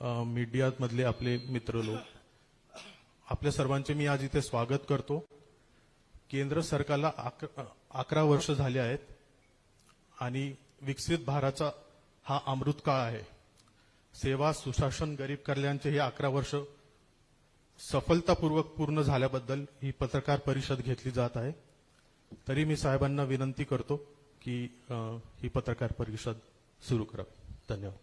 मीडियामधले आपले मित्र लोक, आपल्या सर्वांचे मी आज इथे स्वागत करतो। केंद्र सरकारला 11 वर्ष झाले आहेत आणि विकसित भारताचा हा अमृत काळ आहे। सेवा, सुशासन, गरीब कल्याणचे हे 11 वर्ष सफलतापूर्वक पूर्ण झाल्याबद्दल ही पत्रकार परिषद घेतली जात आहे। तरी मी साहेबांना विनंती करतो की ही पत्रकार परिषद सुरू करावी। धन्यवाद।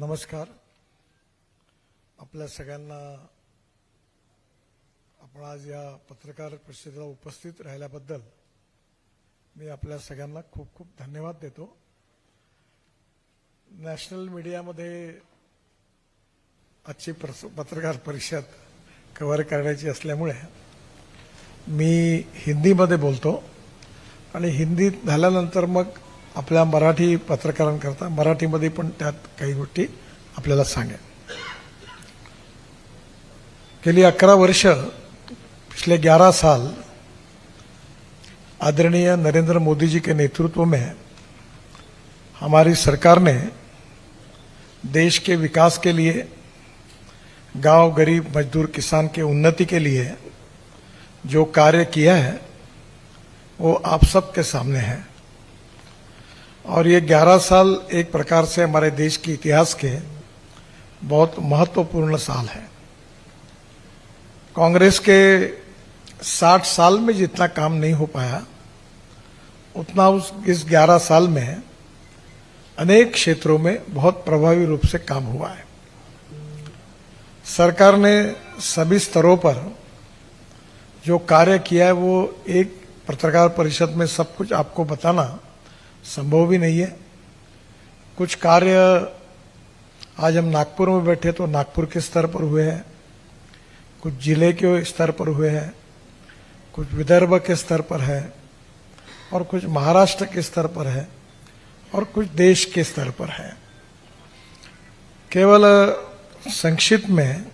नमस्कार। आपल्या सगळ्यांना आपण आज या पत्रकार परिषदेला उपस्थित राहिल्याबद्दल मी आपल्या सगळ्यांना खूप खूप धन्यवाद देतो। नॅशनल मीडियामध्ये आजची पत्रकार परिषद कव्हर करण्याची असल्यामुळे मी हिंदीमध्ये बोलतो आणि हिंदीत झाल्यानंतर मग आपल्या मराठी पत्रकारांकरता मराठीमध्ये पण त्यात काही गोष्टी आपल्याला सांगेन। गेली 11 वर्ष, पिछले 11 साल आदरणीय नरेंद्र मोदी जी के नेतृत्व में हमारी सरकार ने देश के विकास के लिए, गांव, गरीब, मजदूर, किसान के उन्नति के लिए जो कार्य किया है वो आप सबके सामने है। और ये 11 साल एक प्रकार से हमारे देश के इतिहास के बहुत महत्वपूर्ण साल है। कांग्रेस के 60 साल में जितना काम नहीं हो पाया उतना इस 11 साल में अनेक क्षेत्रों में बहुत प्रभावी रूप से काम हुआ है। सरकार ने सभी स्तरों पर जो कार्य किया है वो एक पत्रकार परिषद में सब कुछ आपको बताना संभव भी नहीं है। कुछ कार्य आज हम नागपुर में बैठे तो नागपुर के स्तर पर हुए हैं, कुछ जिले के स्तर पर हुए हैं, कुछ विदर्भ के स्तर पर है और कुछ महाराष्ट्र के स्तर पर है और कुछ देश के स्तर पर है। केवल संक्षिप्त में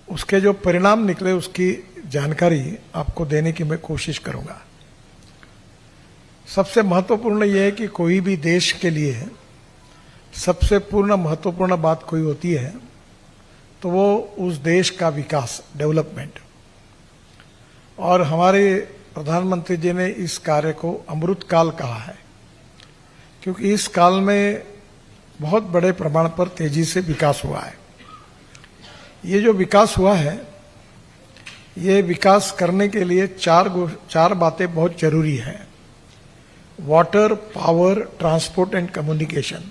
उसके जो परिणाम निकले उसकी जानकारी आपको देने की मैं कोशिश करूंगा। सबसे महत्वपूर्ण यह है कि कोई भी देश के लिए सबसे पूर्ण महत्वपूर्ण बात कोई होती है तो वो उस देश का विकास, डेवलपमेंट। और हमारे प्रधानमंत्री जी ने इस कार्य को अमृत काल कहा है क्योंकि इस काल में बहुत बड़े प्रमाण पर तेजी से विकास हुआ है। ये जो विकास हुआ है, ये विकास करने के लिए चार बातें बहुत जरूरी हैं। Water, power, transport and communication.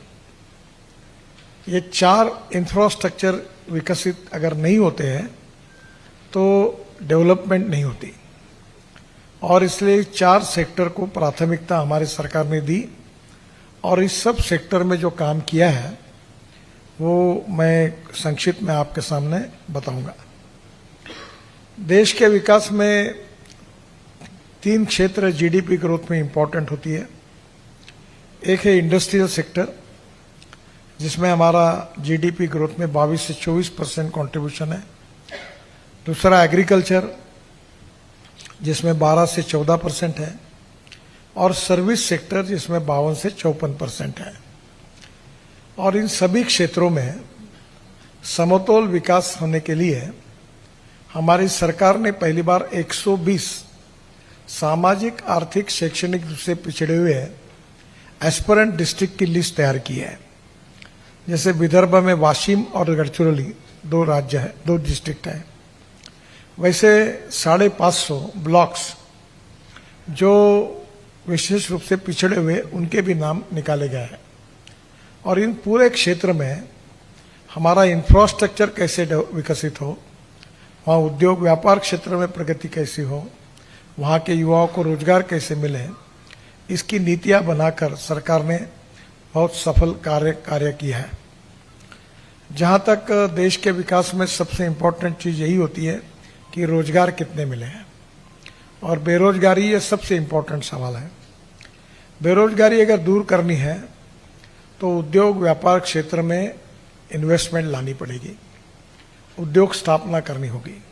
ये 4 इंफ्रास्ट्रक्चर विकसित अगर नहीं होते हैं तो डेवलपमेंट नहीं होती और इसलिए 4 सेक्टर को प्राथमिकता हमारी सरकार ने दी और इस सब सेक्टर में जो काम किया है वो मैं संक्षिप्त में आपके सामने बताऊंगा। देश के विकास में 3 क्षेत्र जीडीपी ग्रोथ में इंपॉर्टेंट होती है। एक है इंडस्ट्रियल सेक्टर जिसमें हमारा जीडीपी ग्रोथ में 22 से 24% कंट्रीब्यूशन है। दूसरा एग्रीकल्चर जिसमें 12 से 14% है और सर्विस सेक्टर जिसमें 52 से 54% है। और इन सभी क्षेत्रों में समतोल विकास होने के लिए हमारी सरकार ने पहली बार 120 सामाजिक, आर्थिक, शैक्षणिक रूप से पिछड़े हुए एस्पिरेंट डिस्ट्रिक्ट की लिस्ट तैयार की है। जैसे विदर्भ में वाशिम और गढ़चिरौली 2 राज्य है, 2 डिस्ट्रिक्ट है। वैसे 550 ब्लॉक्स जो विशेष रूप से पिछड़े हुए उनके भी नाम निकाले गए हैं। और इन पूरे क्षेत्र में हमारा इंफ्रास्ट्रक्चर कैसे विकसित हो, वहाँ उद्योग व्यापार क्षेत्र में प्रगति कैसी हो, वहाँ के युवाओं को रोजगार कैसे मिले, इसकी नीतियाँ बनाकर सरकार ने बहुत सफल कार्य किया है। जहाँ तक देश के विकास में सबसे इम्पोर्टेंट चीज़ यही होती है कि रोजगार कितने मिले हैं और बेरोजगारी ये सबसे इम्पोर्टेंट सवाल है। बेरोजगारी अगर दूर करनी है तो उद्योग व्यापार क्षेत्र में इन्वेस्टमेंट लानी पड़ेगी, उद्योग स्थापना करनी होगी।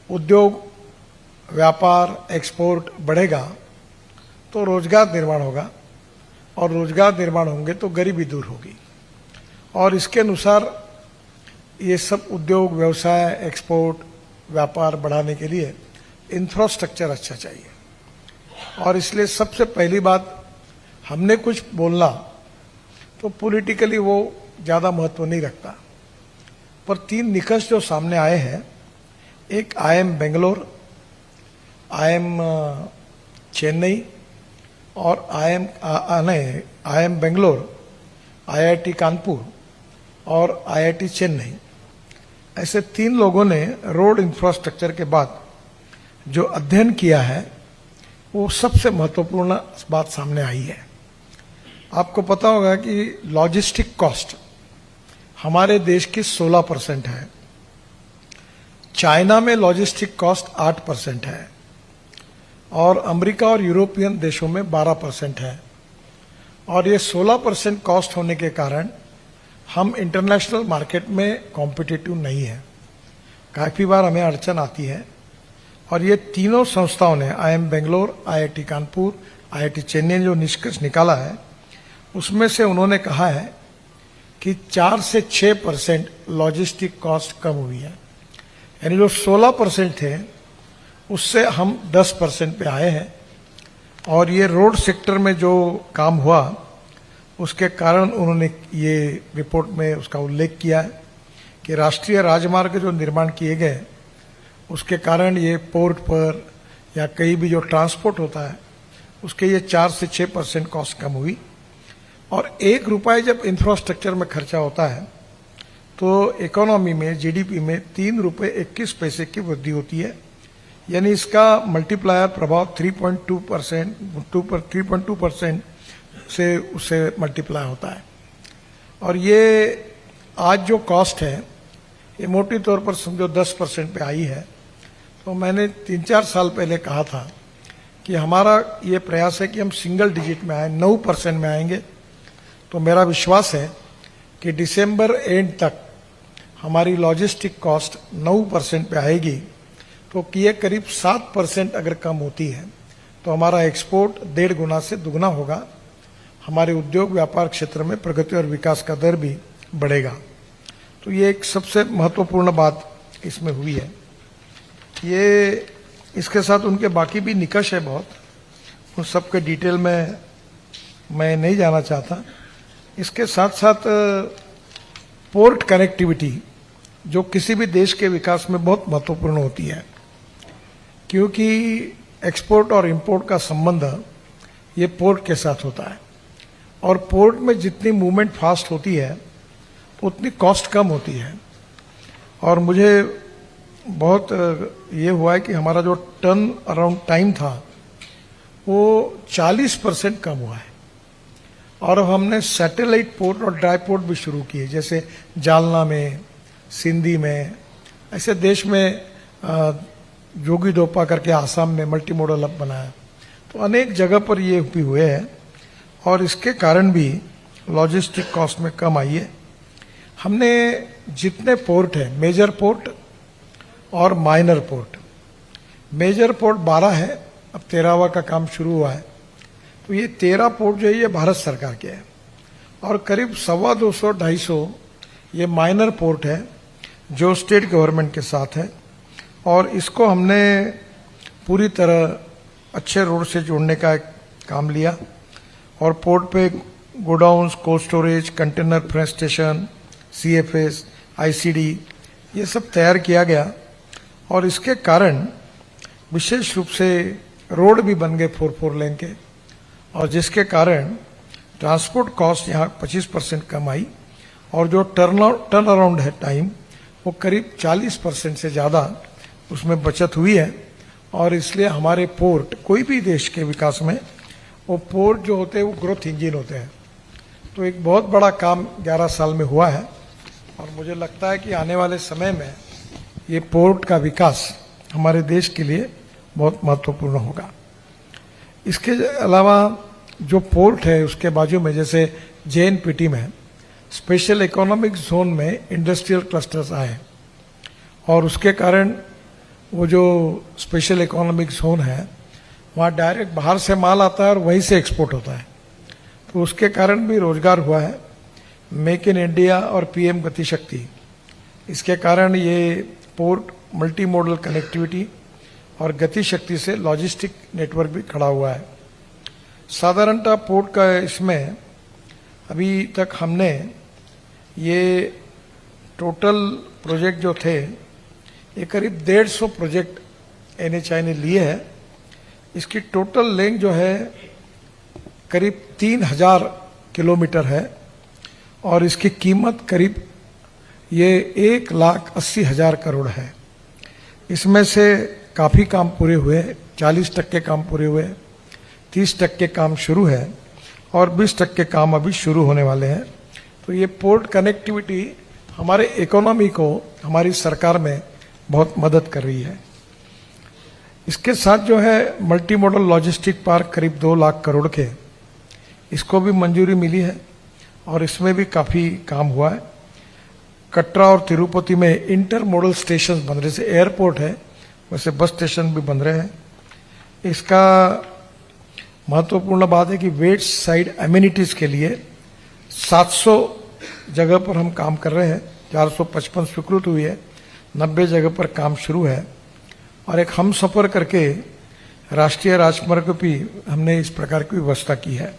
उद्योग व्यापार एक्सपोर्ट बढ़ेगा तो रोजगार निर्माण होगा, और रोजगार निर्माण होंगे तो गरीबी दूर होगी। और इसके अनुसार ये सब उद्योग व्यवसाय एक्सपोर्ट व्यापार बढ़ाने के लिए इंफ्रास्ट्रक्चर अच्छा चाहिए। और इसलिए सबसे पहली बात, हमने कुछ बोलना तो पॉलिटिकली वो ज़्यादा महत्व नहीं रखता, पर 3 निकष जो सामने आए हैं, एक IIM बेंगलोर, IIM चेन्नई और IIM बेंगलोर, IIT कानपुर और IIT चेन्नई, ऐसे 3 लोगों ने रोड इंफ्रास्ट्रक्चर के बाद जो अध्ययन किया है वो सबसे महत्वपूर्ण बात सामने आई है। आपको पता होगा कि लॉजिस्टिक कॉस्ट हमारे देश की 16% है, चाइना में लॉजिस्टिक कॉस्ट 8% है, और अमेरिका और यूरोपियन देशों में 12% है। और ये 16% कॉस्ट होने के कारण हम इंटरनेशनल मार्केट में कॉम्पिटिटिव नहीं है, काफ़ी बार हमें अड़चन आती है। और ये तीनों संस्थाओं ने, IIM Bangalore, IIT Kanpur, IIT Chennai, जो निष्कर्ष निकाला है उसमें से उन्होंने कहा है कि 4 से 6% लॉजिस्टिक कॉस्ट कम हुई है। यानी जो 16% थे उससे हम 10% पे आए हैं। और ये रोड सेक्टर में जो काम हुआ उसके कारण उन्होंने ये रिपोर्ट में उसका उल्लेख किया है कि राष्ट्रीय राजमार्ग जो निर्माण किए गए उसके कारण ये पोर्ट पर या कहीं भी जो ट्रांसपोर्ट होता है उसके ये 4 से 6% कॉस्ट कम हुई। और 1 रुपये जब इंफ्रास्ट्रक्चर में खर्चा होता है तो इकोनॉमी में, GDP में 3 रुपये 21 पैसे की वृद्धि होती है। यानी इसका मल्टीप्लायर प्रभाव 3.2% से उससे मल्टीप्लाई होता है। और ये आज जो कॉस्ट है ये मोटी तौर पर समझो 10% पे आई है। तो मैंने 3-4 साल पहले कहा था कि हमारा ये प्रयास है कि हम सिंगल डिजिट में आए, 9% में आएंगे। तो मेरा विश्वास है कि दिसंबर एंड तक हमारी लॉजिस्टिक कॉस्ट 9% पे आएगी। तो ये करीब 7% अगर कम होती है तो हमारा एक्सपोर्ट 1.5 गुना से दुगना होगा, हमारे उद्योग व्यापार क्षेत्र में प्रगति और विकास का दर भी बढ़ेगा। तो ये एक सबसे महत्वपूर्ण बात इसमें हुई है। ये इसके साथ उनके बाकी भी निकष है बहुत, उन सब के डिटेल में मैं नहीं जाना चाहता। इसके साथ साथ पोर्ट कनेक्टिविटी जो किसी भी देश के विकास में बहुत महत्वपूर्ण होती है, क्योंकि एक्सपोर्ट और इंपोर्ट का संबंध ये पोर्ट के साथ होता है। और पोर्ट में जितनी मूवमेंट फास्ट होती है उतनी कॉस्ट कम होती है। और मुझे बहुत ये हुआ है कि हमारा जो टर्न अराउंड टाइम था वो 40% कम हुआ है। और अब हमने सैटेलाइट पोर्ट और ड्राई पोर्ट भी शुरू किए, जैसे जालना में, सिंधी में, ऐसे देश में जोगीदोपा करके आसाम में मल्टी मॉडल हब बनाया। तो अनेक जगह पर ये भी हुए हैं और इसके कारण भी लॉजिस्टिक कॉस्ट में कम आई है। हमने जितने पोर्ट है, मेजर पोर्ट और माइनर पोर्ट, मेजर पोर्ट 12 है, अब 13वां का काम शुरू हुआ है। तो ये 13 पोर्ट जो है ये भारत सरकार के हैं और करीब 225-250 ये माइनर पोर्ट है जो स्टेट गवर्नमेंट के साथ है। और इसको हमने पूरी तरह अच्छे रोड से जोड़ने का काम लिया और पोर्ट पे godowns, cold storage, container fresh station, CFS, ICD ये सब तैयार किया गया। और इसके कारण विशेष रूप से रोड भी बन गए 4 लेन के, और जिसके कारण ट्रांसपोर्ट कॉस्ट यहाँ 25% कम आई और जो टर्न अराउंड है टाइम वो करीब 40% से ज़्यादा उसमें बचत हुई है। और इसलिए हमारे पोर्ट, कोई भी देश के विकास में वो पोर्ट जो होते हैं वो ग्रोथ इंजन होते हैं। तो एक बहुत बड़ा काम 11 साल में हुआ है और मुझे लगता है कि आने वाले समय में ये पोर्ट का विकास हमारे देश के लिए बहुत महत्वपूर्ण होगा। इसके अलावा जो पोर्ट है उसके बाजू में, जैसे JNPT में स्पेशल इकोनॉमिक जोन में इंडस्ट्रियल क्लस्टर्स आए और उसके कारण वो जो स्पेशल इकोनॉमिक जोन है वहाँ डायरेक्ट बाहर से माल आता है और वहीं से एक्सपोर्ट होता है, तो उसके कारण भी रोजगार हुआ है। मेक इन इंडिया और PM गति शक्ति, इसके कारण ये पोर्ट मल्टी मॉडल कनेक्टिविटी और गति शक्ति से लॉजिस्टिक नेटवर्क भी खड़ा हुआ है। साधारणतः पोर्ट का इसमें अभी तक हमने ये टोटल प्रोजेक्ट जो थे ये करीब 150 प्रोजेक्ट NHAI ने लिए हैं। इसकी टोटल लेंथ जो है करीब 3000 किलोमीटर है और इसकी कीमत करीब ये 1,80,000 करोड़ है। इसमें से काफ़ी काम पूरे हुए, 40% काम पूरे हुए, 30% काम शुरू है और 20% काम अभी शुरू होने वाले हैं। तो ये पोर्ट कनेक्टिविटी हमारे इकोनॉमी को हमारी सरकार में बहुत मदद कर रही है। इसके साथ जो है मल्टी मॉडल लॉजिस्टिक पार्क करीब 2 लाख करोड़ के, इसको भी मंजूरी मिली है और इसमें भी काफ़ी काम हुआ है। कटरा और तिरुपति में इंटर मॉडल स्टेशन बन रहे, जैसे एयरपोर्ट है वैसे बस स्टेशन भी बन रहे हैं। इसका महत्वपूर्ण बात है कि वेस्ट साइड एमिनिटीज के लिए 700 जगह पर हम काम कर रहे हैं, 455 स्वीकृत हुई है, 90 जगह पर काम शुरू है और एक हम सफर करके राष्ट्रीय राजमार्ग भी हमने इस प्रकार की व्यवस्था की है।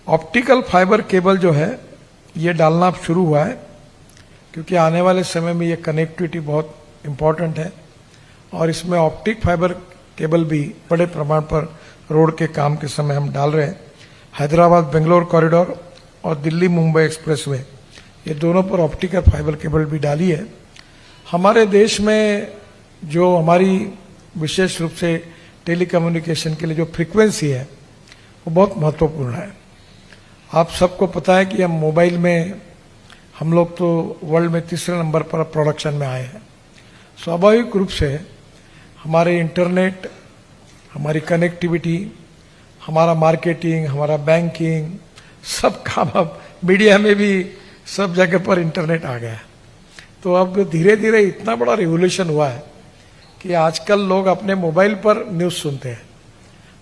ऑप्टिकल फाइबर केबल जो है ये डालना शुरू हुआ है क्योंकि आने वाले समय में ये कनेक्टिविटी बहुत इम्पोर्टेंट है और इसमें ऑप्टिक फाइबर केबल भी बड़े प्रमाण पर रोड के काम के समय हम डाल रहे हैं। हैदराबाद बेंगलोर कॉरिडोर और दिल्ली मुंबई एक्सप्रेसवे, ये दोनों पर ऑप्टिकल फाइबर केबल भी डाली है। हमारे देश में जो हमारी विशेष रूप से टेलीकम्युनिकेशन के लिए जो फ्रीक्वेंसी है वो बहुत महत्वपूर्ण है। आप सबको पता है कि हम मोबाइल में हम लोग तो वर्ल्ड में 3रे नंबर पर प्रोडक्शन में आए हैं। स्वाभाविक रूप से हमारे इंटरनेट, हमारी कनेक्टिविटी, हमारा मार्केटिंग, हमारा बैंकिंग, सब काम अब मीडिया में भी सब जगह पर इंटरनेट आ गया है। तो अब धीरे धीरे इतना बड़ा रिवोल्यूशन हुआ है कि आजकल लोग अपने मोबाइल पर न्यूज़ सुनते हैं।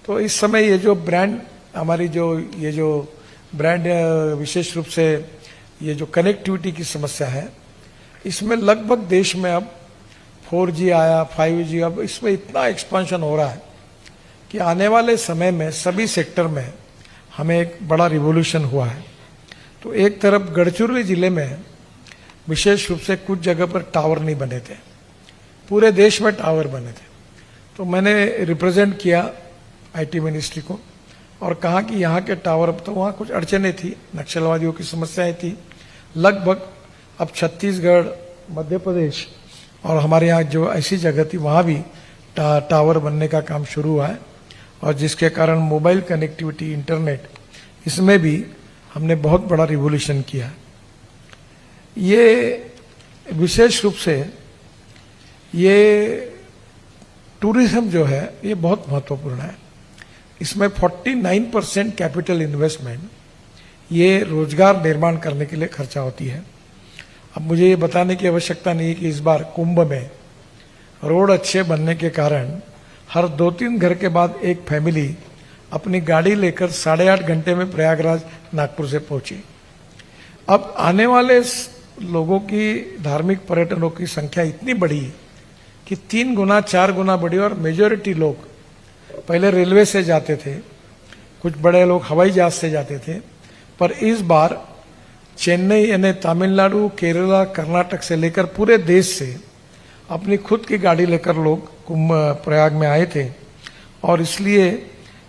तो इस समय ये जो ब्रांड हमारी जो ब्रांड विशेष रूप से ये जो कनेक्टिविटी की समस्या है, इसमें लगभग देश में अब 4G आया, 5G, अब इसमें इतना एक्सपांशन हो रहा है कि आने वाले समय में सभी सेक्टर में हमें एक बड़ा रिवोल्यूशन हुआ है। तो एक तरफ गढ़चिरौली जिले में विशेष रूप से कुछ जगह पर टावर नहीं बने थे, पूरे देश में टावर बने थे। तो मैंने रिप्रेजेंट किया IT मिनिस्ट्री को और कहा कि यहाँ के टावर, अब तो वहाँ कुछ अड़चनें थी, नक्सलवादियों की समस्याएं थी। लगभग अब छत्तीसगढ़, मध्य प्रदेश और हमारे यहाँ जो ऐसी जगह थी वहाँ भी टावर बनने का काम शुरू हुआ है और जिसके कारण मोबाइल कनेक्टिविटी, इंटरनेट, इसमें भी हमने बहुत बड़ा रिवोल्यूशन किया। ये विशेष रूप से ये टूरिज्म जो है ये बहुत महत्वपूर्ण है। इसमें 49% कैपिटल इन्वेस्टमेंट ये रोजगार निर्माण करने के लिए खर्चा होती है। अब मुझे ये बताने की आवश्यकता नहीं है कि इस बार कुंभ में रोड अच्छे बनने के कारण हर 2-3 घर के बाद एक फैमिली अपनी गाड़ी लेकर 8.5 घंटे में प्रयागराज नागपुर से पहुंची। अब आने वाले लोगों की धार्मिक पर्यटनों की संख्या इतनी बढ़ी कि 3 गुना 4 गुना बढ़ी और मेजॉरिटी लोग पहले रेलवे से जाते थे, कुछ बड़े लोग हवाई जहाज से जाते थे, पर इस बार चेन्नई यानी तमिलनाडु, केरला, कर्नाटक से लेकर पूरे देश से अपनी खुद की गाड़ी लेकर लोग कुंभ प्रयाग में आए थे। और इसलिए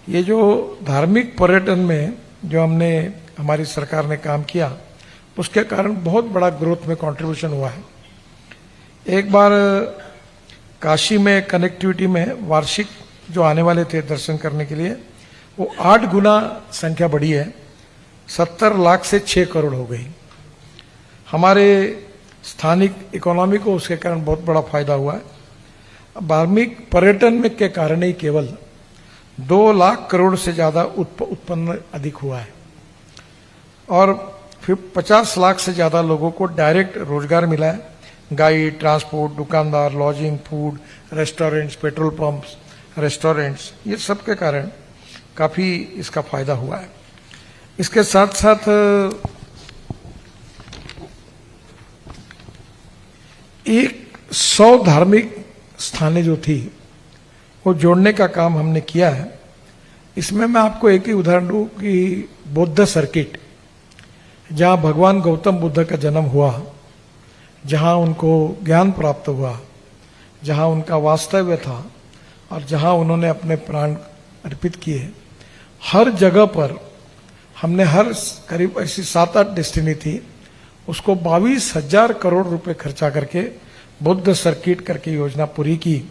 ये जो धार्मिक पर्यटन में जो हमारी सरकार ने काम किया उसके कारण बहुत बड़ा ग्रोथ में कंट्रीब्यूशन हुआ है। एक बार काशी में कनेक्टिविटी में वार्षिक जो आने वाले थे दर्शन करने के लिए वो 8 गुना संख्या बढ़ी है, 70 लाख से 6 करोड़ हो गई। हमारे स्थानिक इकोनॉमी को उसके कारण बहुत बड़ा फायदा हुआ है। धार्मिक पर्यटन में के कारण ही केवल 2 लाख करोड़ से ज्यादा उत्पन्न अधिक हुआ है और फिर 50 लाख से ज्यादा लोगों को डायरेक्ट रोजगार मिला है। गाइड, ट्रांसपोर्ट, दुकानदार, lodging, food, restaurants, petrol pumps, restaurants, ये सब के कारण काफी इसका फायदा हुआ है। इसके साथ साथ एक 100 धार्मिक स्थानें जो थी वो जोड़ने का काम हमने किया है। इसमें मैं आपको एक ही उदाहरण दूं कि बौद्ध सर्किट, जहां भगवान गौतम बुद्ध का जन्म हुआ, जहां उनको ज्ञान प्राप्त हुआ, जहां उनका वास्तव्य था और जहां उन्होंने अपने प्राण अर्पित किए, हर जगह पर हमने हर करीब ऐसी 7-8 डेस्टिनी थी, उसको 22,000 करोड़ रुपए खर्चा करके बौद्ध सर्किट करके योजना पूरी की।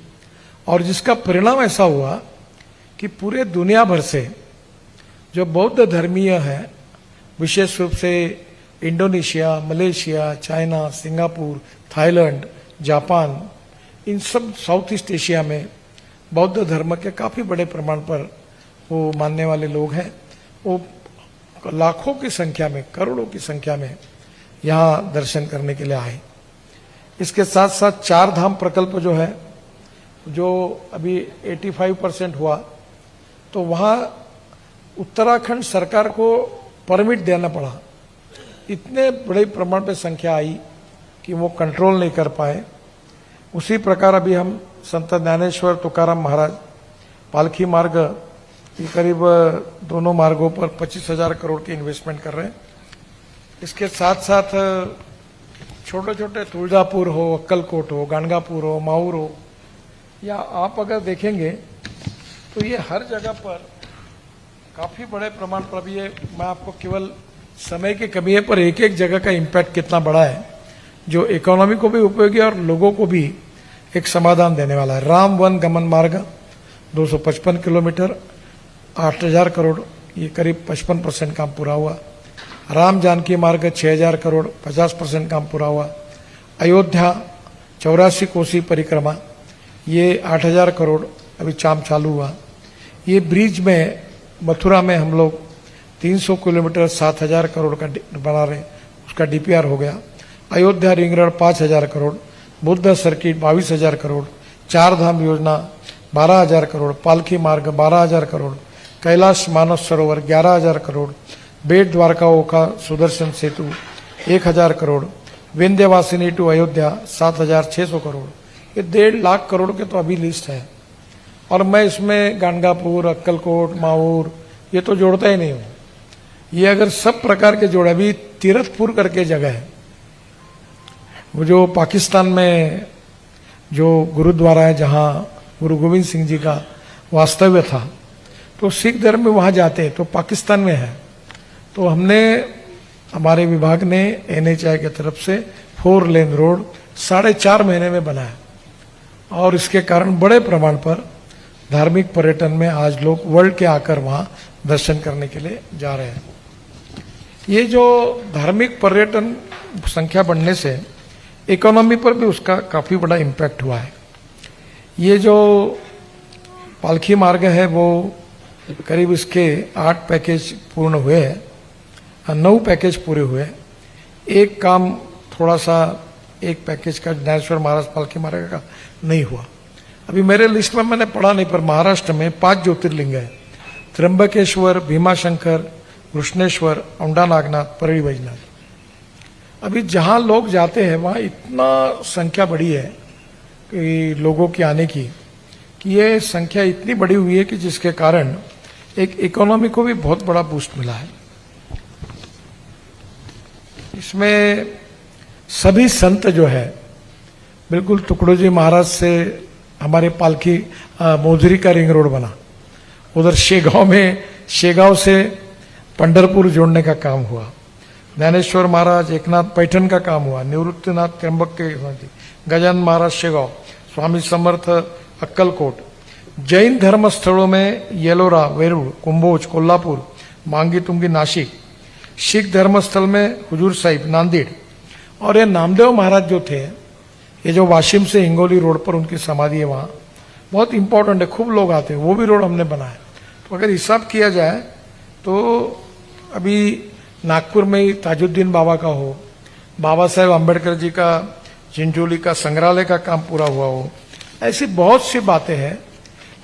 और जिसका परिणाम ऐसा हुआ कि पूरे दुनिया भर से जो बौद्ध धर्मीय हैं, विशेष रूप से Indonesia, Malaysia, China, Singapore, Thailand, Japan, इन सब साउथ ईस्ट एशिया में बौद्ध धर्म के काफी बड़े प्रमाण पर वो मानने वाले लोग हैं। वो लाखों की संख्या में, करोड़ों की संख्या में यहाँ दर्शन करने के लिए आए। इसके साथ साथ 4 धाम प्रकल्प जो है, जो अभी 85% हुआ, तो वहाँ उत्तराखंड सरकार को परमिट देना पड़ा। इतने बड़े प्रमाण पे संख्या आई कि वो कंट्रोल नहीं कर पाए। उसी प्रकार अभी हम संत ज्ञानेश्वर तुकाराम महाराज पालखी मार्ग, ये करीब दोनों मार्गों पर 25,000 करोड़ की इन्वेस्टमेंट कर रहे हैं। इसके साथ साथ छोटे छोटे तुलजापुर हो, अक्कलकोट हो, गाणगापुर हो, माहौर हो, या आप अगर देखेंगे तो ये हर जगह पर काफी बड़े प्रमाण पर, अभी ये मैं आपको केवल समय की कमी है पर एक एक जगह का इम्पैक्ट कितना बड़ा है, जो इकोनॉमी को भी उपयोगी और लोगों को भी एक समाधान देने वाला है। राम वन गमन मार्ग 255 किलोमीटर, 8,000 करोड़, ये करीब 55% काम पूरा हुआ। राम जानकी मार्ग 6,000 करोड़, 50% काम पूरा हुआ। अयोध्या 84 कोसी परिक्रमा, ये 8,000 करोड़, अभी काम चालू हुआ। ये ब्रिज में मथुरा में हम लोग 300 किलोमीटर 7,000 करोड़ का बना रहे, उसका डीपीआर हो गया। Ayodhya ring road 5,000 crore, Buddha circuit 22,000 crore, 4 धाम योजना 12,000 करोड़, पालकी मार्ग 12,000 करोड़, कैलाश मानस सरोवर 11,000 करोड़, बेट द्वारका ओखा सुदर्शन सेतु 1,000 करोड़, विंध्यवासिनी टू अयोध्या 7,600 करोड़। ये 1.5 लाख करोड़ के तो अभी लिस्ट है, और मैं इसमें गाणगापुर, अक्कलकोट, माहौर ये तो जोड़ता ही नहीं हूं। ये अगर सब प्रकार के जोड़े, अभी तीरथपुर करके जगह है, वो जो पाकिस्तान में जो गुरुद्वारा है, जहां गुरु गोविंद सिंह जी का वास्तव्य था, तो सिख धर्म में वहां जाते हैं, तो पाकिस्तान में है। तो हमने, हमारे विभाग ने NHAI की तरफ से 4 लेन रोड 4.5 महीने में बनाया, और इसके कारण बड़े प्रमाण पर धार्मिक पर्यटन में आज लोग वर्ल्ड के आकर वहां दर्शन करने के लिए जा रहे हैं। ये जो धार्मिक पर्यटन संख्या बढ़ने से इकोनॉमी पर भी उसका काफी बड़ा इम्पैक्ट हुआ है। ये जो पालकी मार्ग है, वो करीब इसके 8 पैकेज पूर्ण हुए हैं, 9 पैकेज पूरे हुए। एक काम थोड़ा सा, एक पैकेज का ज्ञानेश्वर महाराज पालकी मार्ग का नहीं हुआ। अभी मेरे लिस्ट में मैंने पढ़ा नहीं, पर महाराष्ट्र में 5 ज्योतिर्लिंग है, त्र्यंबकेश्वर, भीमाशंकर, कृष्णेश्वर, औंढा नागनाथ, परळी वैजनाथ। अभी जहां लोग जाते हैं वहां इतना संख्या बढ़ी है कि लोगों की आने की, कि ये संख्या इतनी बड़ी हुई है कि जिसके कारण एक इकोनॉमी को भी बहुत बड़ा बूस्ट मिला है। इसमें सभी संत जो है, बिल्कुल टुकड़ोजी महाराज से हमारे पालकी मोजरी का रिंग रोड बना, उधर शेगांव में, शेगांव से पंढरपुर जोड़ने का काम हुआ, ज्ञानेश्वर महाराज एकनाथ पैठण का काम हुआ, निवृत्तिनाथ त्र्यंबक के, गजानन महाराज शेगांव, स्वामी समर्थ अक्कलकोट। जैन धर्म स्थलों में येलोरा, वेरूळ, कुंभोज, कोल्हापुर, मांगी तुंगी, नासिक। सिख धर्म स्थल में हुजूर साहिब, नांदेड़। और ये नामदेव महाराज जो थे, ये जो वाशिम से हिंगोली रोड पर उनकी समाधि है, वहां बहुत इंपॉर्टेंट है, खूब लोग आते हैं, वो भी रोड हमने बनाया। तो अगर हिसाब किया जाए तो अभी नागपुर में ही ताजुद्दीन बाबा का हो, बाबा साहेब अम्बेडकर जी का चिंचोली का संग्रहालय का काम पूरा हुआ हो, ऐसी बहुत सी बातें हैं।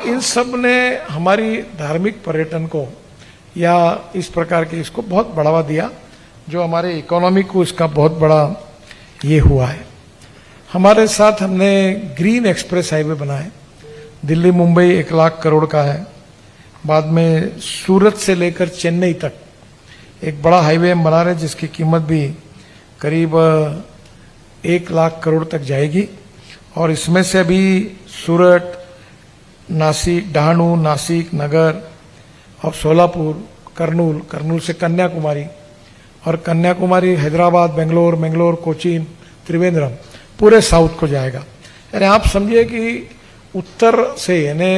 इन सब ने हमारी धार्मिक पर्यटन को या इस प्रकार के इसको बहुत बढ़ावा दिया, जो हमारे इकोनॉमी को इसका बहुत बड़ा ये हुआ है। हमारे साथ हमने ग्रीन एक्सप्रेस हाईवे बनाए, दिल्ली मुंबई 1 लाख करोड़ का है। बाद में सूरत से लेकर चेन्नई तक एक बड़ा हाईवे हम बना रहे हैं जिसकी कीमत भी करीब 1 लाख करोड़ तक जाएगी। और इसमें से अभी सूरत, नासिक, डहाणू, नासिक, नगर और सोलापुर, कर्नूल से कन्याकुमारी, और कन्याकुमारी हैदराबाद, बेंगलोर, कोचीन, त्रिवेंद्रम, पूरे साउथ को जाएगा। यानी आप समझिए कि उत्तर से यानी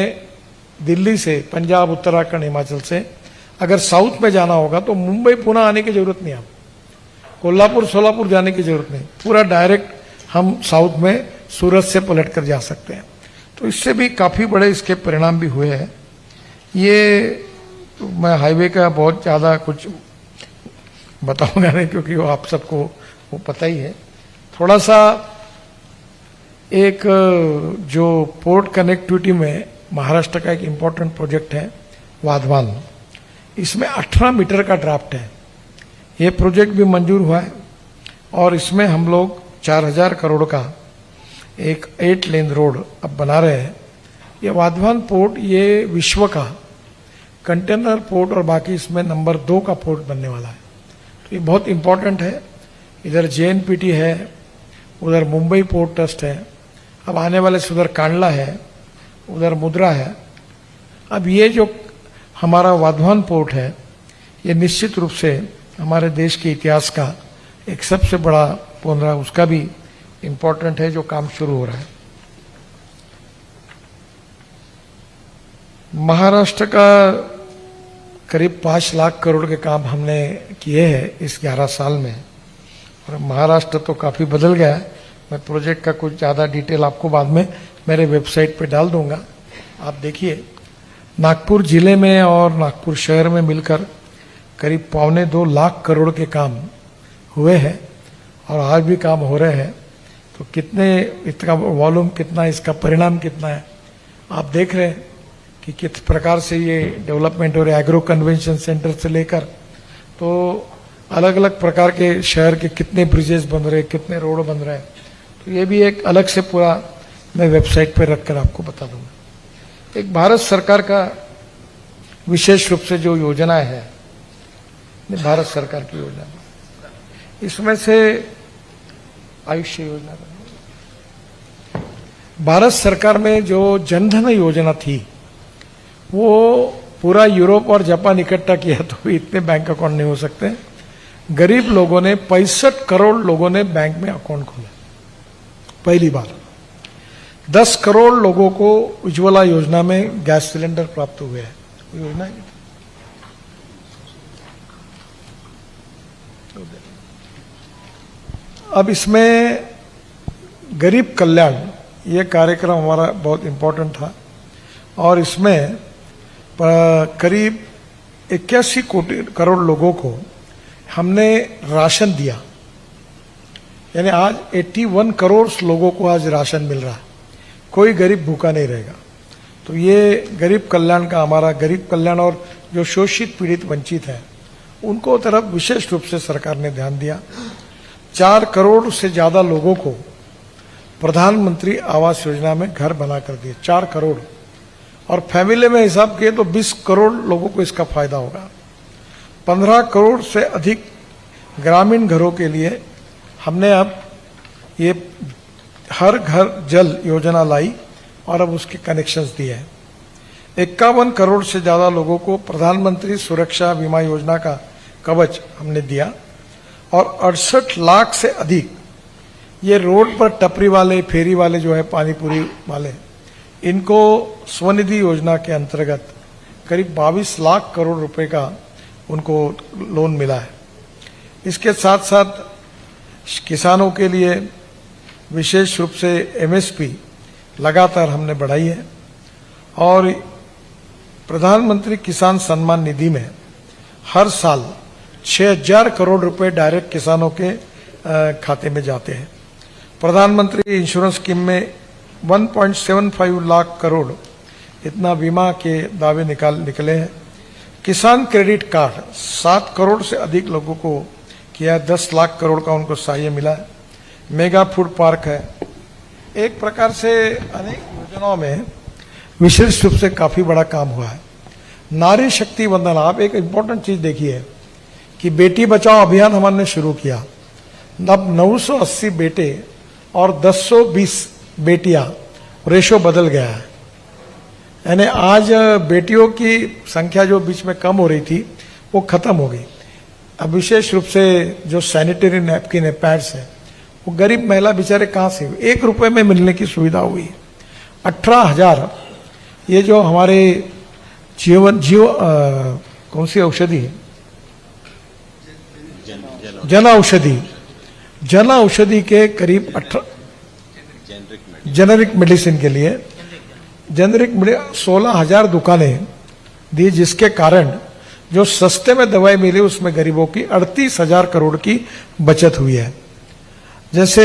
दिल्ली से, पंजाब, उत्तराखंड, हिमाचल से अगर साउथ में जाना होगा तो मुंबई पुणे आने की जरूरत नहीं, आप कोल्हापुर, सोलापुर जाने की जरूरत नहीं, पूरा डायरेक्ट हम साउथ में सूरत से पलट कर जा सकते हैं। तो इससे भी काफी बड़े इसके परिणाम भी हुए हैं। ये मैं हाईवे का बहुत ज्यादा कुछ बताऊंगा नहीं क्योंकि वो आप सबको वो पता ही है। थोड़ा सा एक जो पोर्ट कनेक्टिविटी में महाराष्ट्र का एक इम्पोर्टेंट प्रोजेक्ट है वाधवान, इसमें 18 मीटर का ड्राफ्ट है। ये प्रोजेक्ट भी मंजूर हुआ है और इसमें हम लोग 4000 करोड़ का एक 8 लेन रोड अब बना रहे हैं। ये वाधवान पोर्ट ये विश्व का कंटेनर पोर्ट और बाकी इसमें नंबर 2 का पोर्ट बनने वाला है। तो ये बहुत इंपॉर्टेंट है। इधर JNPT है, उधर मुंबई पोर्ट ट्रस्ट है, अब आने वाले से उधर कांडला है, उधर मुद्रा है। अब ये जो हमारा वाधवान पोर्ट है ये निश्चित रूप से हमारे देश के इतिहास का एक सबसे बड़ा पुनरा उसका भी इम्पोर्टेंट है जो काम शुरू हो रहा है। महाराष्ट्र का करीब 5 लाख करोड़ के काम हमने किए हैं इस 11 साल में, और महाराष्ट्र तो काफी बदल गया है। मैं प्रोजेक्ट का कुछ ज्यादा डिटेल आपको बाद में मेरे वेबसाइट पे डाल दूंगा, आप देखिए। नागपुर जिले में और नागपुर शहर में मिलकर करीब 1.25 लाख करोड़ के काम हुए हैं और आज भी काम हो रहे हैं। तो कितने इसका वॉल्यूम कितना, इसका परिणाम कितना है, आप देख रहे हैं कि किस प्रकार से ये डेवलपमेंट हो रहा है। एग्रो कन्वेंशन सेंटर से लेकर तो अलग अलग प्रकार के शहर के कितने ब्रिजेस बन रहे हैं, कितने रोड बन रहे हैं। तो ये भी एक अलग से पूरा मैं वेबसाइट पर रखकर आपको बता दूंगा। एक भारत सरकार का विशेष रूप से जो योजना है, भारत सरकार की योजना, इसमें से आयुष्य योजना, भारत सरकार में जो जनधन योजना थी वो पूरा यूरोप और जापान इकट्ठा किया तो भी इतने बैंक अकाउंट नहीं हो सकते। गरीब लोगों ने 65 करोड़ लोगों ने बैंक में अकाउंट खोला पहली बार। 10 करोड़ लोगों को उज्ज्वला योजना में गैस सिलेंडर प्राप्त हुए हैं। योजना है। अब इसमें गरीब कल्याण ये कार्यक्रम हमारा बहुत इंपॉर्टेंट था और इसमें करीब 81 करोड़ लोगों को हमने राशन दिया। यानी आज 81 करोड़ लोगों को आज राशन मिल रहा है, कोई गरीब भूखा नहीं रहेगा। तो ये गरीब कल्याण का हमारा गरीब कल्याण और जो शोषित पीड़ित वंचित है उनको तरफ विशेष रूप से सरकार ने ध्यान दिया। 4 करोड़ से ज्यादा लोगों को प्रधानमंत्री आवास योजना में घर बना कर दिए, 4 करोड़, और फैमिली में हिसाब किए तो 20 करोड़ लोगों को इसका फायदा होगा। 15 करोड़ से अधिक ग्रामीण घरों के लिए हमने अब ये हर घर जल योजना लाई और अब उसके कनेक्शंस दिए हैं। 51 करोड़ से ज्यादा लोगों को प्रधानमंत्री सुरक्षा बीमा योजना का कवच हमने दिया और 68 लाख से अधिक ये रोड पर टपरी वाले, फेरी वाले जो है, पानीपुरी वाले, इनको स्वनिधि योजना के अंतर्गत करीब 22 लाख करोड़ रुपए का उनको लोन मिला है। इसके साथ साथ किसानों के लिए विशेष रूप से MSP लगातार हमने बढ़ाई है और प्रधानमंत्री किसान सम्मान निधि में हर साल 6,000 करोड़ रुपए डायरेक्ट किसानों के खाते में जाते हैं। प्रधानमंत्री इंश्योरेंस स्कीम में 1.75 लाख करोड़ इतना बीमा के दावे निकले हैं। किसान क्रेडिट कार्ड 7 करोड़ से अधिक लोगों को किया, 10 लाख करोड़ का उनको सहायता मिला है। मेगा फूड पार्क है। एक प्रकार से अनेक योजनाओं में विशेष रूप से काफी बड़ा काम हुआ है। नारी शक्ति वंदन, आप एक इम्पोर्टेंट चीज देखिए कि बेटी बचाओ अभियान हमने शुरू किया। अब 980 बेटे और 1020 बेटियां, रेशो बदल गया है। यानी आज बेटियों की संख्या जो बीच में कम हो रही थी वो खत्म हो गई। अब विशेष रूप से जो सैनिटरी नैपकिन है, पैड्स है, वो गरीब महिला बेचारे कहाँ से 1 रुपए में मिलने की सुविधा हुई। 18,000 ये जो हमारे कौन सी औषधि है, जन औषधि के करीब 18 जेनरिक मेडिसिन के लिए 16,000 दुकानें दी, जिसके कारण जो सस्ते में दवाई मिली उसमें गरीबों की 38,000 करोड़ की बचत हुई है। जैसे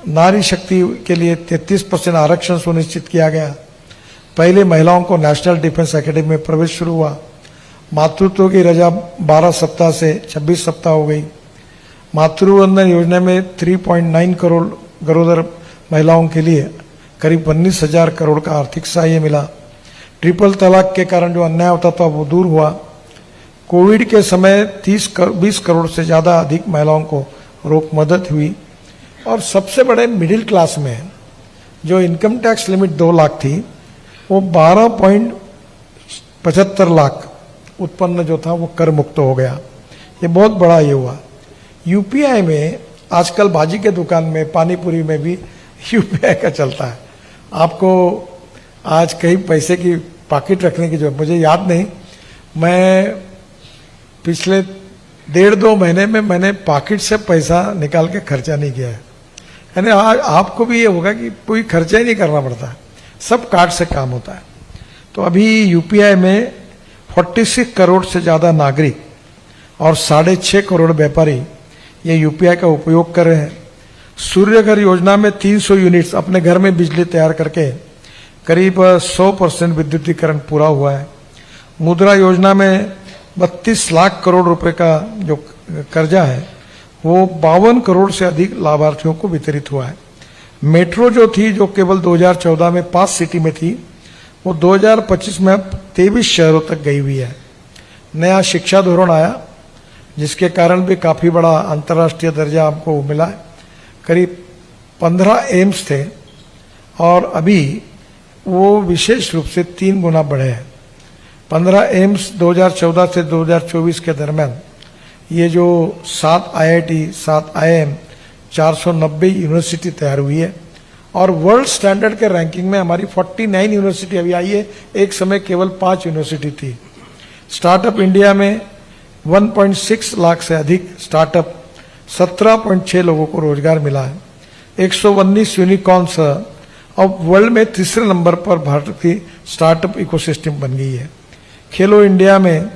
नारी शक्ति के लिए 33% आरक्षण सुनिश्चित किया गया। पहले महिलाओं को नेशनल डिफेंस एकेडमी में प्रवेश शुरू हुआ। मातृत्व की रजा 12 सप्ताह से 26 सप्ताह हो गई। मातृवंदन योजना में 3.9 करोड़ गरोदर महिलाओं के लिए करीब 19,000 करोड़ का आर्थिक सहायता मिला। ट्रिपल तलाक के कारण जो अन्याय होता था वो दूर हुआ। कोविड के समय 20 करोड़ से ज्यादा अधिक महिलाओं को रोक मदद हुई। और सबसे बड़े मिडिल क्लास में जो इनकम टैक्स लिमिट 2 लाख थी वो 12.75 लाख उत्पन्न जो था वो कर मुक्त हो गया। ये बहुत बड़ा ये हुआ। यूपीआई में आजकल भाजी के दुकान में, पानीपुरी में भी यूपीआई का चलता है। आपको आज कहीं पैसे की पॉकेट रखने की जरूरत, मुझे याद नहीं, मैं पिछले 1.5-2 महीने में मैंने पॉकेट से पैसा निकाल के खर्चा नहीं किया है। यानी आपको भी ये होगा कि कोई खर्चा ही नहीं करना पड़ता, सब कार्ड से काम होता है। तो अभी यूपीआई में 46 करोड़ से ज्यादा नागरिक और 6.5 करोड़ व्यापारी ये यूपीआई का उपयोग कर रहे हैं। सूर्य घर योजना में 300 यूनिट्स अपने घर में बिजली तैयार करके करीब 100% विद्युतीकरण पूरा हुआ है। मुद्रा योजना में 32 लाख करोड़ रुपए का जो कर्जा है वो 52 करोड़ से अधिक लाभार्थियों को वितरित हुआ है। मेट्रो जो थी, जो केवल 2014 में 5 सिटी में थी, वो 2025 में 23 शहरों तक गई हुई है। नया शिक्षा धोरण आया, जिसके कारण भी काफी बड़ा अंतर्राष्ट्रीय दर्जा आपको मिला है। करीब 15 एम्स थे और अभी वो विशेष रूप से 3 गुना बढ़े हैं। 15 एम्स 2014 से 2024 के दरमियान ये जो 7 IIT, 7 IIM, 490 यूनिवर्सिटी तैयार हुई है। और वर्ल्ड स्टैंडर्ड के रैंकिंग में हमारी 49 यूनिवर्सिटी अभी आई है। एक समय केवल 5 यूनिवर्सिटी थी। स्टार्टअप इंडिया में 1.6 लाख से अधिक स्टार्टअप, 17.6 लोगों को रोजगार मिला है। 119 यूनिकॉर्न्स, अब वर्ल्ड में 3रे नंबर पर भारत की स्टार्टअप इकोसिस्टम बन गई है। खेलो इंडिया में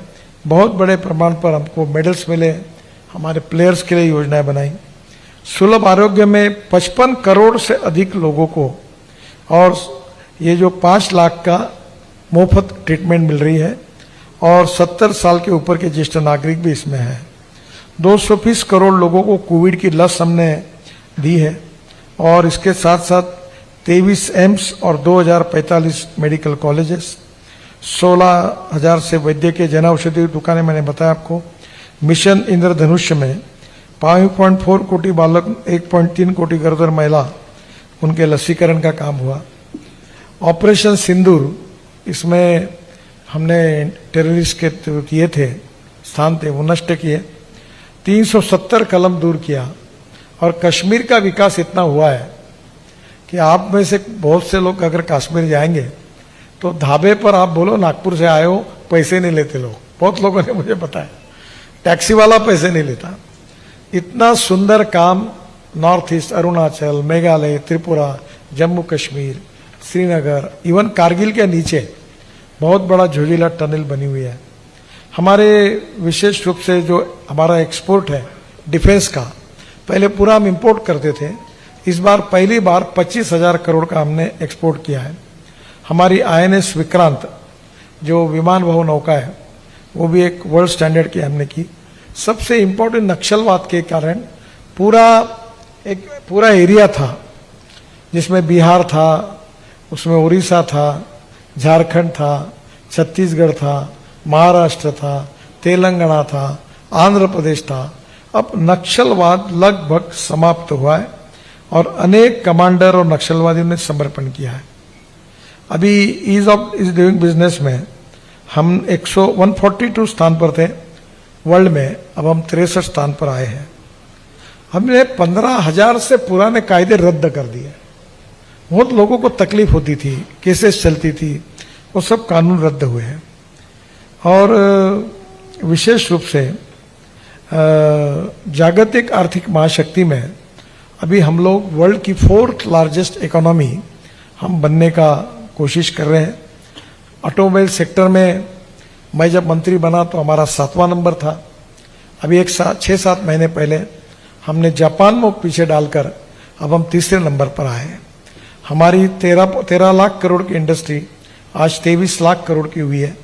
बहुत बड़े प्रमाण पर हमको मेडल्स मिले। हमारे प्लेयर्स के लिए योजनाएं बनाई। सुलभ आरोग्य में 55 करोड़ से अधिक लोगों को और ये जो 5 लाख का मुफ्त ट्रीटमेंट मिल रही है और 70 साल के ऊपर के ज्येष्ठ नागरिक भी इसमें है। 220 करोड़ लोगों को कोविड की लस हमने दी है और इसके साथ साथ 23 एम्स और 2045 मेडिकल कॉलेजेस, 16,000 से वैद्य के जन औषधि दुकानें, मैंने बताया आपको। मिशन इंद्रधनुष्य में 5.4 कोटि बालक, 1.3 कोटि गरोदर महिला, उनके लसीकरण का काम हुआ। ऑपरेशन सिंदूर, इसमें हमने टेररिस्ट के किए थे स्थान थे वो नष्ट किए। 370 कलम दूर किया। और कश्मीर का विकास इतना हुआ है कि आप में से बहुत से लोग अगर कश्मीर जाएंगे तो ढाबे पर आप बोलो नागपुर से आए हो, पैसे नहीं लेते लोग। बहुत लोगों ने मुझे बताया, टैक्सी वाला पैसे नहीं लेता। इतना सुंदर काम north east, Arunachal, Meghalaya, Tripura, Jammu Kashmir, Srinagar, even Kargil के नीचे बहुत बड़ा झोजिला टनल बनी हुई है। हमारे विशेष रूप से जो हमारा एक्सपोर्ट है डिफेंस का, पहले पूरा हम इंपोर्ट करते थे, इस बार पहली बार 25,000 करोड़ का हमने एक्सपोर्ट किया है। हमारी INS विक्रांत जो विमान बहु नौका है वो भी एक वर्ल्ड स्टैंडर्ड की हमने की। सबसे इम्पोर्टेंट नक्सलवाद के कारण पूरा एरिया था जिसमें बिहार था, उसमें उड़ीसा था, झारखंड था, छत्तीसगढ़ था, महाराष्ट्र था, तेलंगाना था, आंध्र प्रदेश था। अब नक्सलवाद लगभग समाप्त हुआ है और अनेक कमांडर और नक्सलवादियों ने समर्पण किया है। अभी ईज डूइंग बिजनेस में हम 142 स्थान पर थे वर्ल्ड में, अब हम 63 स्थान पर आए हैं। हमने 15,000 से पुराने कायदे रद्द कर दिए। बहुत लोगों को तकलीफ होती थी, केसेस चलती थी, वो सब कानून रद्द हुए हैं। और विशेष रूप से जागतिक आर्थिक महाशक्ति में अभी हम लोग वर्ल्ड की 4th लार्जेस्ट इकोनॉमी हम बनने का कोशिश कर रहे हैं। ऑटोमोबाइल सेक्टर में मैं जब मंत्री बना तो हमारा 7वां नंबर था। अभी 6-7 महीने पहले हमने जापान को पीछे डालकर अब हम 3रे नंबर पर आए हैं। हमारी 13 लाख करोड़ की इंडस्ट्री आज 23 लाख करोड़ की हुई है।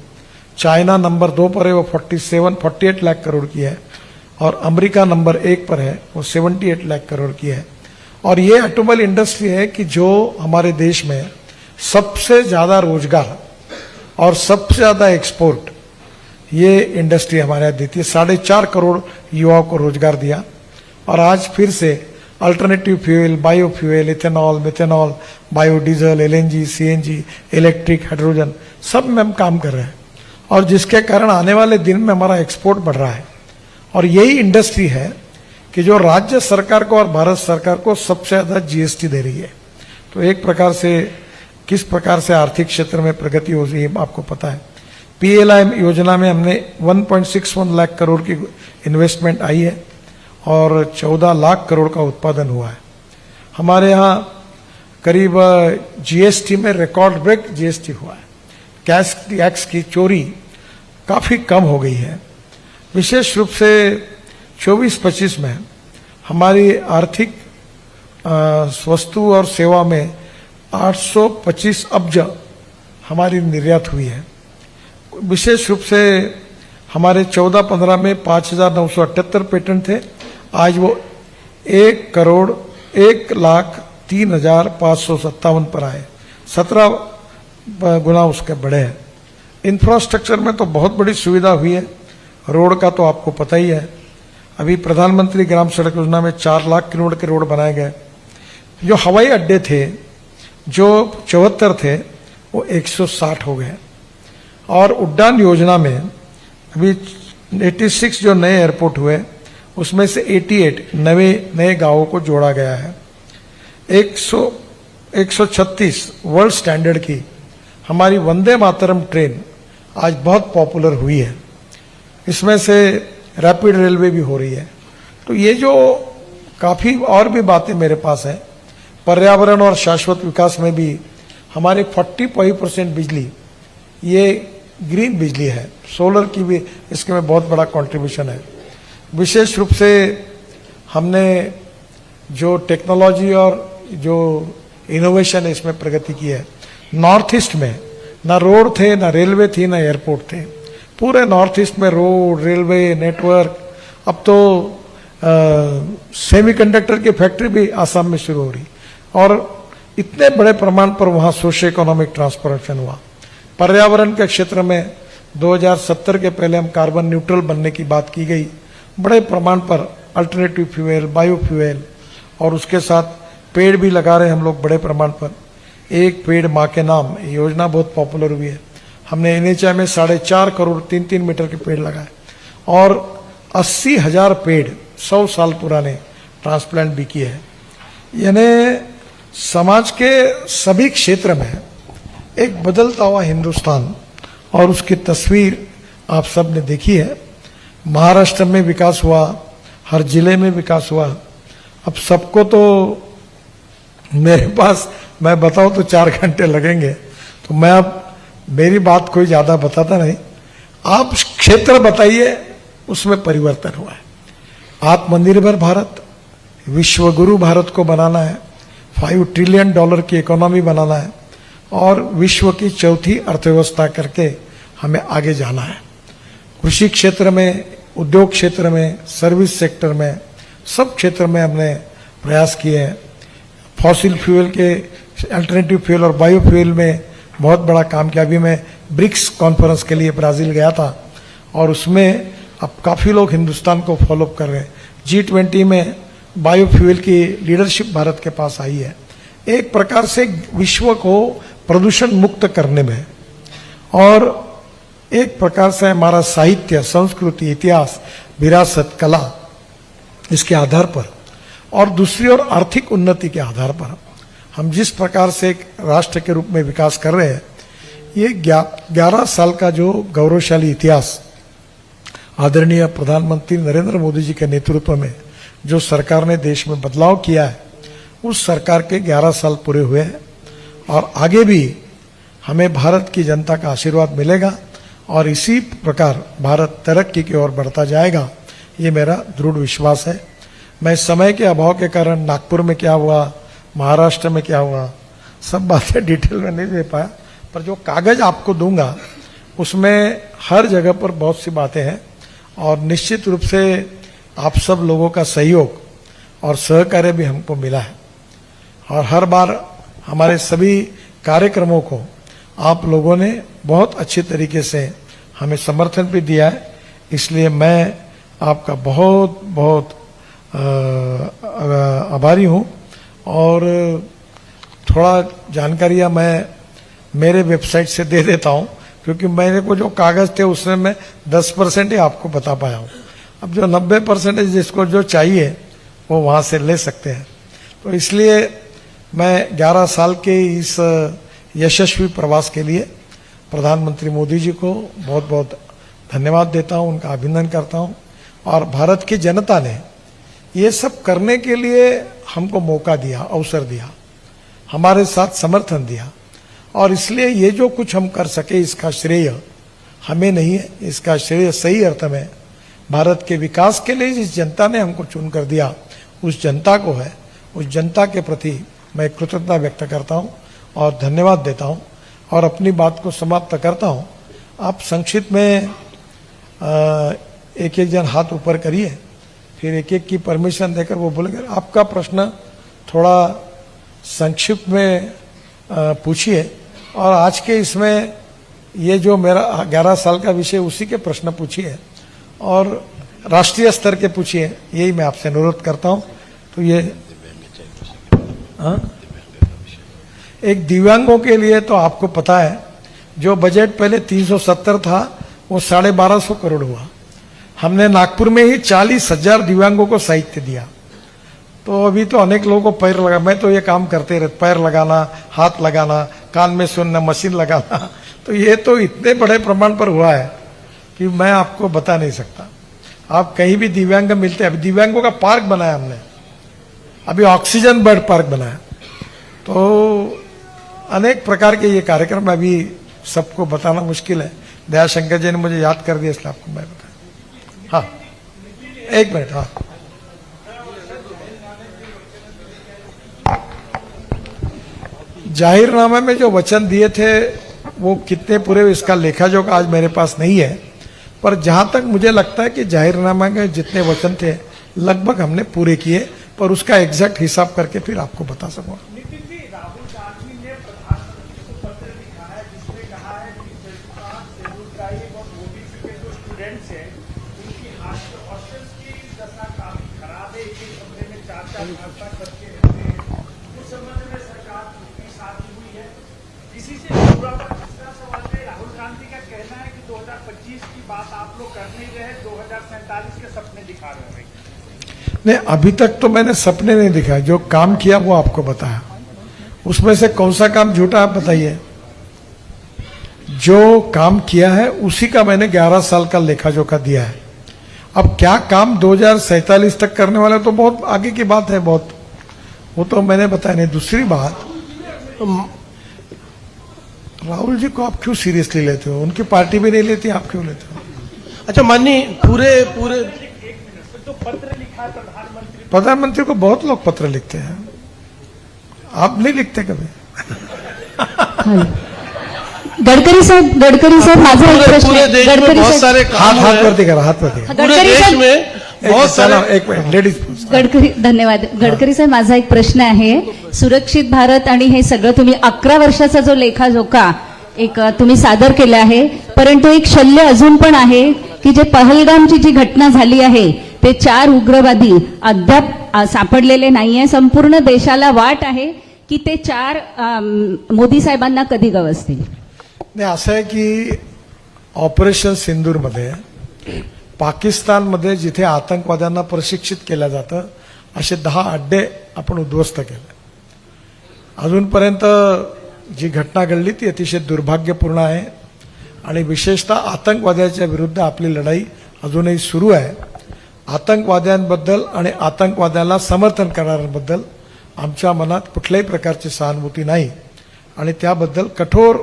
चाइना नंबर 2 पर है, वो 48 लाख करोड़ की है। और अमेरिका नंबर 1 पर है, वो 78 लाख करोड़ की है। और ये ऑटोमोबाइल इंडस्ट्री है कि जो हमारे देश में सबसे ज्यादा रोजगार और सबसे ज्यादा एक्सपोर्ट ये इंडस्ट्री हमारे यहाँ देती है। 4.5 करोड़ युवाओं को रोजगार दिया। और आज फिर से alternative fuel, bio fuel, ethanol, methanol, biodiesel, LNG, CNG, electric, hydrogen, सब में हम काम कर रहे हैं। और जिसके कारण आने वाले दिन में हमारा एक्सपोर्ट बढ़ रहा है। और यही इंडस्ट्री है कि जो राज्य सरकार को और भारत सरकार को सबसे ज्यादा GST दे रही है। तो एक प्रकार से किस प्रकार से आर्थिक क्षेत्र में प्रगति हो रही है आपको पता है। PLI योजना में हमने 1.61 लाख करोड़ की इन्वेस्टमेंट आई है और 14 लाख करोड़ का उत्पादन हुआ है। हमारे यहाँ करीब GST में रिकॉर्ड ब्रेक GST हुआ है। कैश टैक्स की चोरी काफी कम हो गई है। विशेष रूप से 24-25 में हमारी आर्थिक वस्तु और सेवा में 825 अब्ज हमारी निर्यात हुई है। विशेष रूप से हमारे 14-15 में 5,978 पेटेंट थे, आज वो 1,03,557 पर आए, 17 गुना उसके बढ़े हैं। इंफ्रास्ट्रक्चर में तो बहुत बड़ी सुविधा हुई है। रोड का तो आपको पता ही है, अभी प्रधानमंत्री ग्राम सड़क योजना में 4 लाख किलोमीटर के रोड बनाए गए। जो हवाई अड्डे थे जो 74 थे वो 160 हो गए। और उड़ान योजना में अभी 86 जो नए एयरपोर्ट हुए उसमें से 88 नए गांवों को जोड़ा गया है। 136 वर्ल्ड स्टैंडर्ड की हमारी वंदे मातरम ट्रेन आज बहुत पॉपुलर हुई है। इसमें से रैपिड रेलवे भी हो रही है। तो ये जो काफी और भी बातें मेरे पास है। पर्यावरण और शाश्वत विकास में भी हमारे 45% बिजली ये ग्रीन बिजली है। सोलर की भी इसके में बहुत बड़ा कंट्रीब्यूशन है। विशेष रूप से हमने जो टेक्नोलॉजी और जो इनोवेशन है इसमें प्रगति की है। नॉर्थ ईस्ट में ना रोड थे, ना रेलवे थी, ना एयरपोर्ट थे। पूरे नॉर्थ ईस्ट में रोड, रेलवे, नेटवर्क, अब तो सेमीकंडक्टर की फैक्ट्री भी आसाम में शुरू हो रही। और इतने बड़े प्रमाण पर वहां सोशो इकोनॉमिक ट्रांसफॉर्मेशन हुआ। पर्यावरण के क्षेत्र में 2070 के पहले हम कार्बन न्यूट्रल बनने की बात की गई। बड़े प्रमाण पर अल्टरनेटिव फ्यूल, बायो फ्यूल और उसके साथ पेड़ भी लगा रहे हम लोग बड़े प्रमाण पर। एक पेड़ माँ के नाम योजना बहुत पॉपुलर हुई है। हमने NHI में 4.5 करोड़ 3-3 मीटर के पेड़ लगाए और 80,000 पेड़ 100 साल पुराने ट्रांसप्लांट भी किए हैं। यानी समाज के सभी क्षेत्र में एक बदलता हुआ हिंदुस्तान और उसकी तस्वीर आप सब ने देखी है। महाराष्ट्र में विकास हुआ, हर जिले में विकास हुआ। अब सबको तो मेरे पास मैं बताऊं तो 4 घंटे लगेंगे, तो मैं अब मेरी बात कोई ज्यादा बताता नहीं, आप क्षेत्र बताइए उसमें परिवर्तन हुआ है। आत्मनिर्भर भारत, विश्वगुरु भारत को बनाना है, $5 ट्रिलियन की इकोनॉमी बनाना है और विश्व की चौथी अर्थव्यवस्था करके हमें आगे जाना है। कृषि क्षेत्र में, उद्योग क्षेत्र में, सर्विस सेक्टर में, सब क्षेत्र में हमने प्रयास किए हैं। फॉसिल फ्यूल के, अल्टरनेटिव फ्यूल और बायो फ्यूल में बहुत बड़ा काम किया। अभी मैं ब्रिक्स कॉन्फ्रेंस के लिए ब्राजील गया था और उसमें अब काफ़ी लोग हिंदुस्तान को फॉलोअप कर रहे हैं। G20 में बायो फ्यूल की लीडरशिप भारत के पास आई है। एक प्रकार से विश्व को प्रदूषण मुक्त करने में, और एक प्रकार से हमारा साहित्य, संस्कृति, इतिहास, विरासत, कला, इसके आधार पर, और दूसरी ओर आर्थिक उन्नति के आधार पर हम जिस प्रकार से एक राष्ट्र के रूप में विकास कर रहे हैं, ये 11 साल का जो गौरवशाली इतिहास आदरणीय प्रधानमंत्री नरेंद्र मोदी जी के नेतृत्व में जो सरकार ने देश में बदलाव किया है, उस सरकार के 11 साल पूरे हुए हैं और आगे भी हमें भारत की जनता का आशीर्वाद मिलेगा और इसी प्रकार भारत तरक्की की ओर बढ़ता जाएगा, ये मेरा दृढ़ विश्वास है। मैं समय के अभाव के कारण नागपुर में क्या हुआ, महाराष्ट्र में क्या हुआ, सब बातें डिटेल में नहीं दे पाया, पर जो कागज आपको दूंगा उसमें हर जगह पर बहुत सी बातें हैं और निश्चित रूप से आप सब लोगों का सहयोग और सहकार्य भी हमको मिला है और हर बार हमारे सभी कार्यक्रमों को आप लोगों ने बहुत अच्छे तरीके से हमें समर्थन भी दिया है। इसलिए मैं आपका बहुत बहुत आभारी हूँ और थोड़ा जानकारियाँ मैं मेरे वेबसाइट से दे देता हूँ, क्योंकि मेरे को जो कागज थे उसमें मैं 10% ही आपको बता पाया हूँ। अब जो 90% जिसको जो चाहिए वो वहाँ से ले सकते हैं। तो इसलिए मैं 11 साल के इस यशस्वी प्रवास के लिए प्रधानमंत्री मोदी जी को बहुत बहुत धन्यवाद देता हूँ, उनका अभिनंदन करता हूँ। और भारत की जनता ने ये सब करने के लिए हमको मौका दिया, अवसर दिया, हमारे साथ समर्थन दिया और इसलिए ये जो कुछ हम कर सके इसका श्रेय हमें नहीं है, इसका श्रेय सही अर्थ में भारत के विकास के लिए जिस जनता ने हमको चुन कर दिया उस जनता को है। उस जनता के प्रति मैं कृतज्ञता व्यक्त करता हूँ और धन्यवाद देता हूँ और अपनी बात को समाप्त करता हूँ। आप संक्षिप्त में एक एक जन हाथ ऊपर करिए, फिर एक एक की परमिशन देकर वो बोलेंगे। आपका प्रश्न थोड़ा संक्षिप्त में पूछिए और आज के इसमें ये जो मेरा 11 साल का विषय उसी के प्रश्न पूछिए और राष्ट्रीय स्तर के पूछिए, यही मैं आपसे अनुरोध करता हूँ। तो ये एक दिव्यांगों के लिए तो आपको पता है जो बजट पहले 370 था वो 1250 करोड़ हुआ। हमने नागपुर में ही 40,000 दिव्यांगों को साहित्य दिया। तो अभी तो अनेक लोगों को पैर लगा, मैं तो ये काम करते रहते, पैर लगाना, हाथ लगाना, कान में सुनना, मशीन लगाना, तो ये तो इतने बड़े प्रमाण पर हुआ है कि मैं आपको बता नहीं सकता। आप कहीं भी दिव्यांग मिलते हैं। अभी दिव्यांगों का पार्क बनाया हमने, अभी ऑक्सीजन बेड पार्क बनाया। तो अनेक प्रकार के ये कार्यक्रम अभी सबको बताना मुश्किल है। दयाशंकर जी ने मुझे याद कर दिया इसलिए आपको मैं बताया। हाँ, एक मिनट। हाँ, जाहिरनामे में जो वचन दिए थे वो कितने पूरे, इसका लेखा जोखा आज मेरे पास नहीं है, पर जहां तक मुझे लगता है कि जाहिरनामा के जितने वचन थे लगभग हमने पूरे किए, पर उसका एग्जैक्ट हिसाब करके फिर आपको बता सकूंगा। राहुल गांधी ने प्रधानमंत्री को पत्र लिखा है जिसमें कहा है कि शेड्यूल ट्राइब और ओबीसी के जो स्टूडेंट्स हैं उनकी हॉस्टल्स की दशा काफी खराब है। एक कमरे में 4-4 भाषा करके रहते हैं। उस संबंध में सरकार की शादी हुई है। इसी से जुड़ा हुआ दूसरा सवाल है, राहुल गांधी का कहना है कि 2025 की बात आप लोग कर नहीं रहे, 2047 के सपने दिखा रहे हैं। नहीं, अभी तक तो मैंने सपने नहीं दिखाए, जो काम किया वो आपको बताया। उसमें से कौन सा काम झूठा आप बताइए। जो काम किया है उसी का मैंने 11 साल का लेखा जोखा दिया है। अब क्या काम 2047 तक करने वाले तो बहुत आगे की बात है, बहुत वो तो मैंने बताया नहीं। दूसरी बात, राहुल जी को आप क्यों सीरियसली लेते हो? उनकी पार्टी भी नहीं लेती, आप क्यों लेते हो? अच्छा माननीय पूरे तो पत्र लिखा है प्रधानमंत्री को बहुत लोग पत्र लिखते हैं, आप नहीं लिखते कभी? गडकरी साहेब माझा एक प्रश्न पूरे आहे. देश में गडकरी बहुत साहेब सारे काम हाथ हुए वरती करा, हाथ वरती करा. पूरे गडकरी देश साहेब में बहुत सारे एक मिनिट, लेडीज गडकरी धन्यवाद. गडकरी साहेब माझा एक प्रश्न आहे. सुरक्षित भारत आणि हे सगळं तुम्ही 11 वर्षाचा जो लेखाजोखा एक तुम्ही सादर केला आहे, परंतु एक शल्य अजून पण आहे की जे पहलगामची जी घटना झाली आहे ते 4 उग्रवादी अद्याप सापडलेले नाहीये. संपूर्ण देशाला वाट आहे की ते 4 मोदी साहेबांना कधी गवसतील. नाही, असं आहे की ऑपरेशन सिंदूरमध्ये पाकिस्तानमध्ये जिथे आतंकवाद्यांना प्रशिक्षित केलं जातं असे 10 अड्डे आपण उद्ध्वस्त केले. अजूनपर्यंत जी घटना घडली ती अतिशय दुर्भाग्यपूर्ण आहे आणि विशेषतः आतंकवाद्याच्या विरुद्ध आपली लढाई अजूनही सुरू आहे. आतंकवाद्यांबद्दल आणि आतंकवाद्याला समर्थन करणाऱ्यांबद्दल आमच्या मनात कुठल्याही प्रकारची सहानुभूती नाही आणि त्याबद्दल कठोर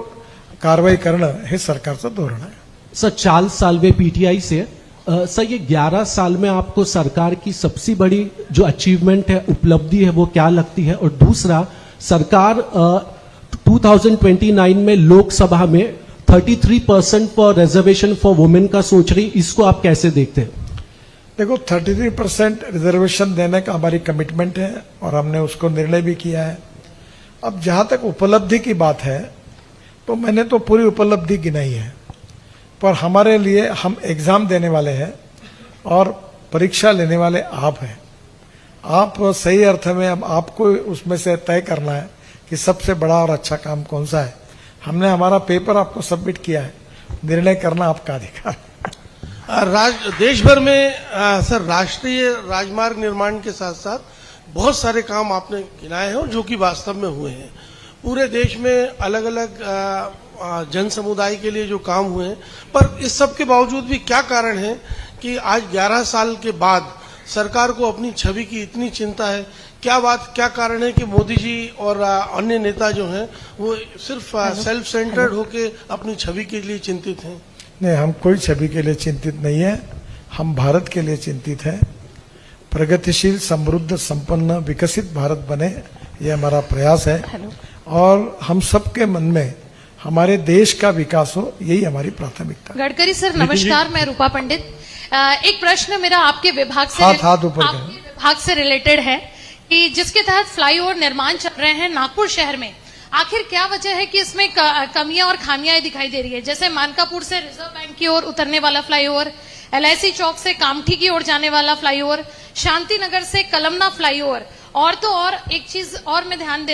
कारवाई करणं हे सरकारचं धोरण आहे. सर, चार्ल्स साल्वे पीटीआई से. सर, ये 11 साल में आपको सरकार की सबसे बड़ी जो अचीवमेंट है, उपलब्धि है, वो क्या लगती है? और दूसरा, सरकार 2029 में लोकसभा में 33% फॉर रिजर्वेशन फॉर वुमेन का सोच रही, इसको आप कैसे देखते हैं? देखो, 33% रिजर्वेशन देने का हमारी कमिटमेंट है और हमने उसको निर्णय भी किया है. अब जहां तक उपलब्धि की बात है तो मैंने तो पूरी उपलब्धि गिनाई है, पर हमारे लिए हम एग्जाम देने वाले हैं और परीक्षा लेने वाले आप हैं. आप सही अर्थ में अब आपको उसमें से तय करना है कि सबसे बड़ा और अच्छा काम कौन सा है. हमने हमारा पेपर आपको सबमिट किया है, निर्णय करना आपका अधिकार है. देश भर में सर राष्ट्रीय राजमार्ग निर्माण के साथ साथ बहुत सारे काम आपने गिनाए हैं और जो कि वास्तव में हुए हैं. पूरे देश में अलग अलग जन समुदाय के लिए जो काम हुए हैं, पर इस सब के बावजूद भी क्या कारण है कि आज 11 साल के बाद सरकार को अपनी छवि की इतनी चिंता है? क्या कारण है कि मोदी जी और अन्य नेता जो हैं वो सिर्फ सेल्फ सेंटर्ड होके अपनी छवि के लिए चिंतित हैं? नहीं, हम कोई छवि के लिए चिंतित नहीं है. हम भारत के लिए चिंतित हैं. प्रगतिशील, समृद्ध, संपन्न, विकसित भारत बने, ये हमारा प्रयास है और हम सबके मन में हमारे देश का विकास हो, यही हमारी प्राथमिकता है. गडकरी सर नमस्कार, मैं रूपा पंडित. एक प्रश्न मेरा आपके विभाग से हाथ ऊपर करें. आपके विभाग से रिलेटेड है कि जिसके तहत फ्लाईओवर निर्माण चल रहे हैं नागपुर शहर में, आखिर क्या वजह है कि इसमें कमियां और खामियां दिखाई दे रही है? जैसे मानकापुर से रिजर्व बैंक की ओर उतरने वाला फ्लाईओवर, LIC चौक से कामठी की ओर जाने वाला फ्लाईओवर, शांति नगर से कलमना फ्लाईओवर, और तो और एक चीज और मैं ध्यान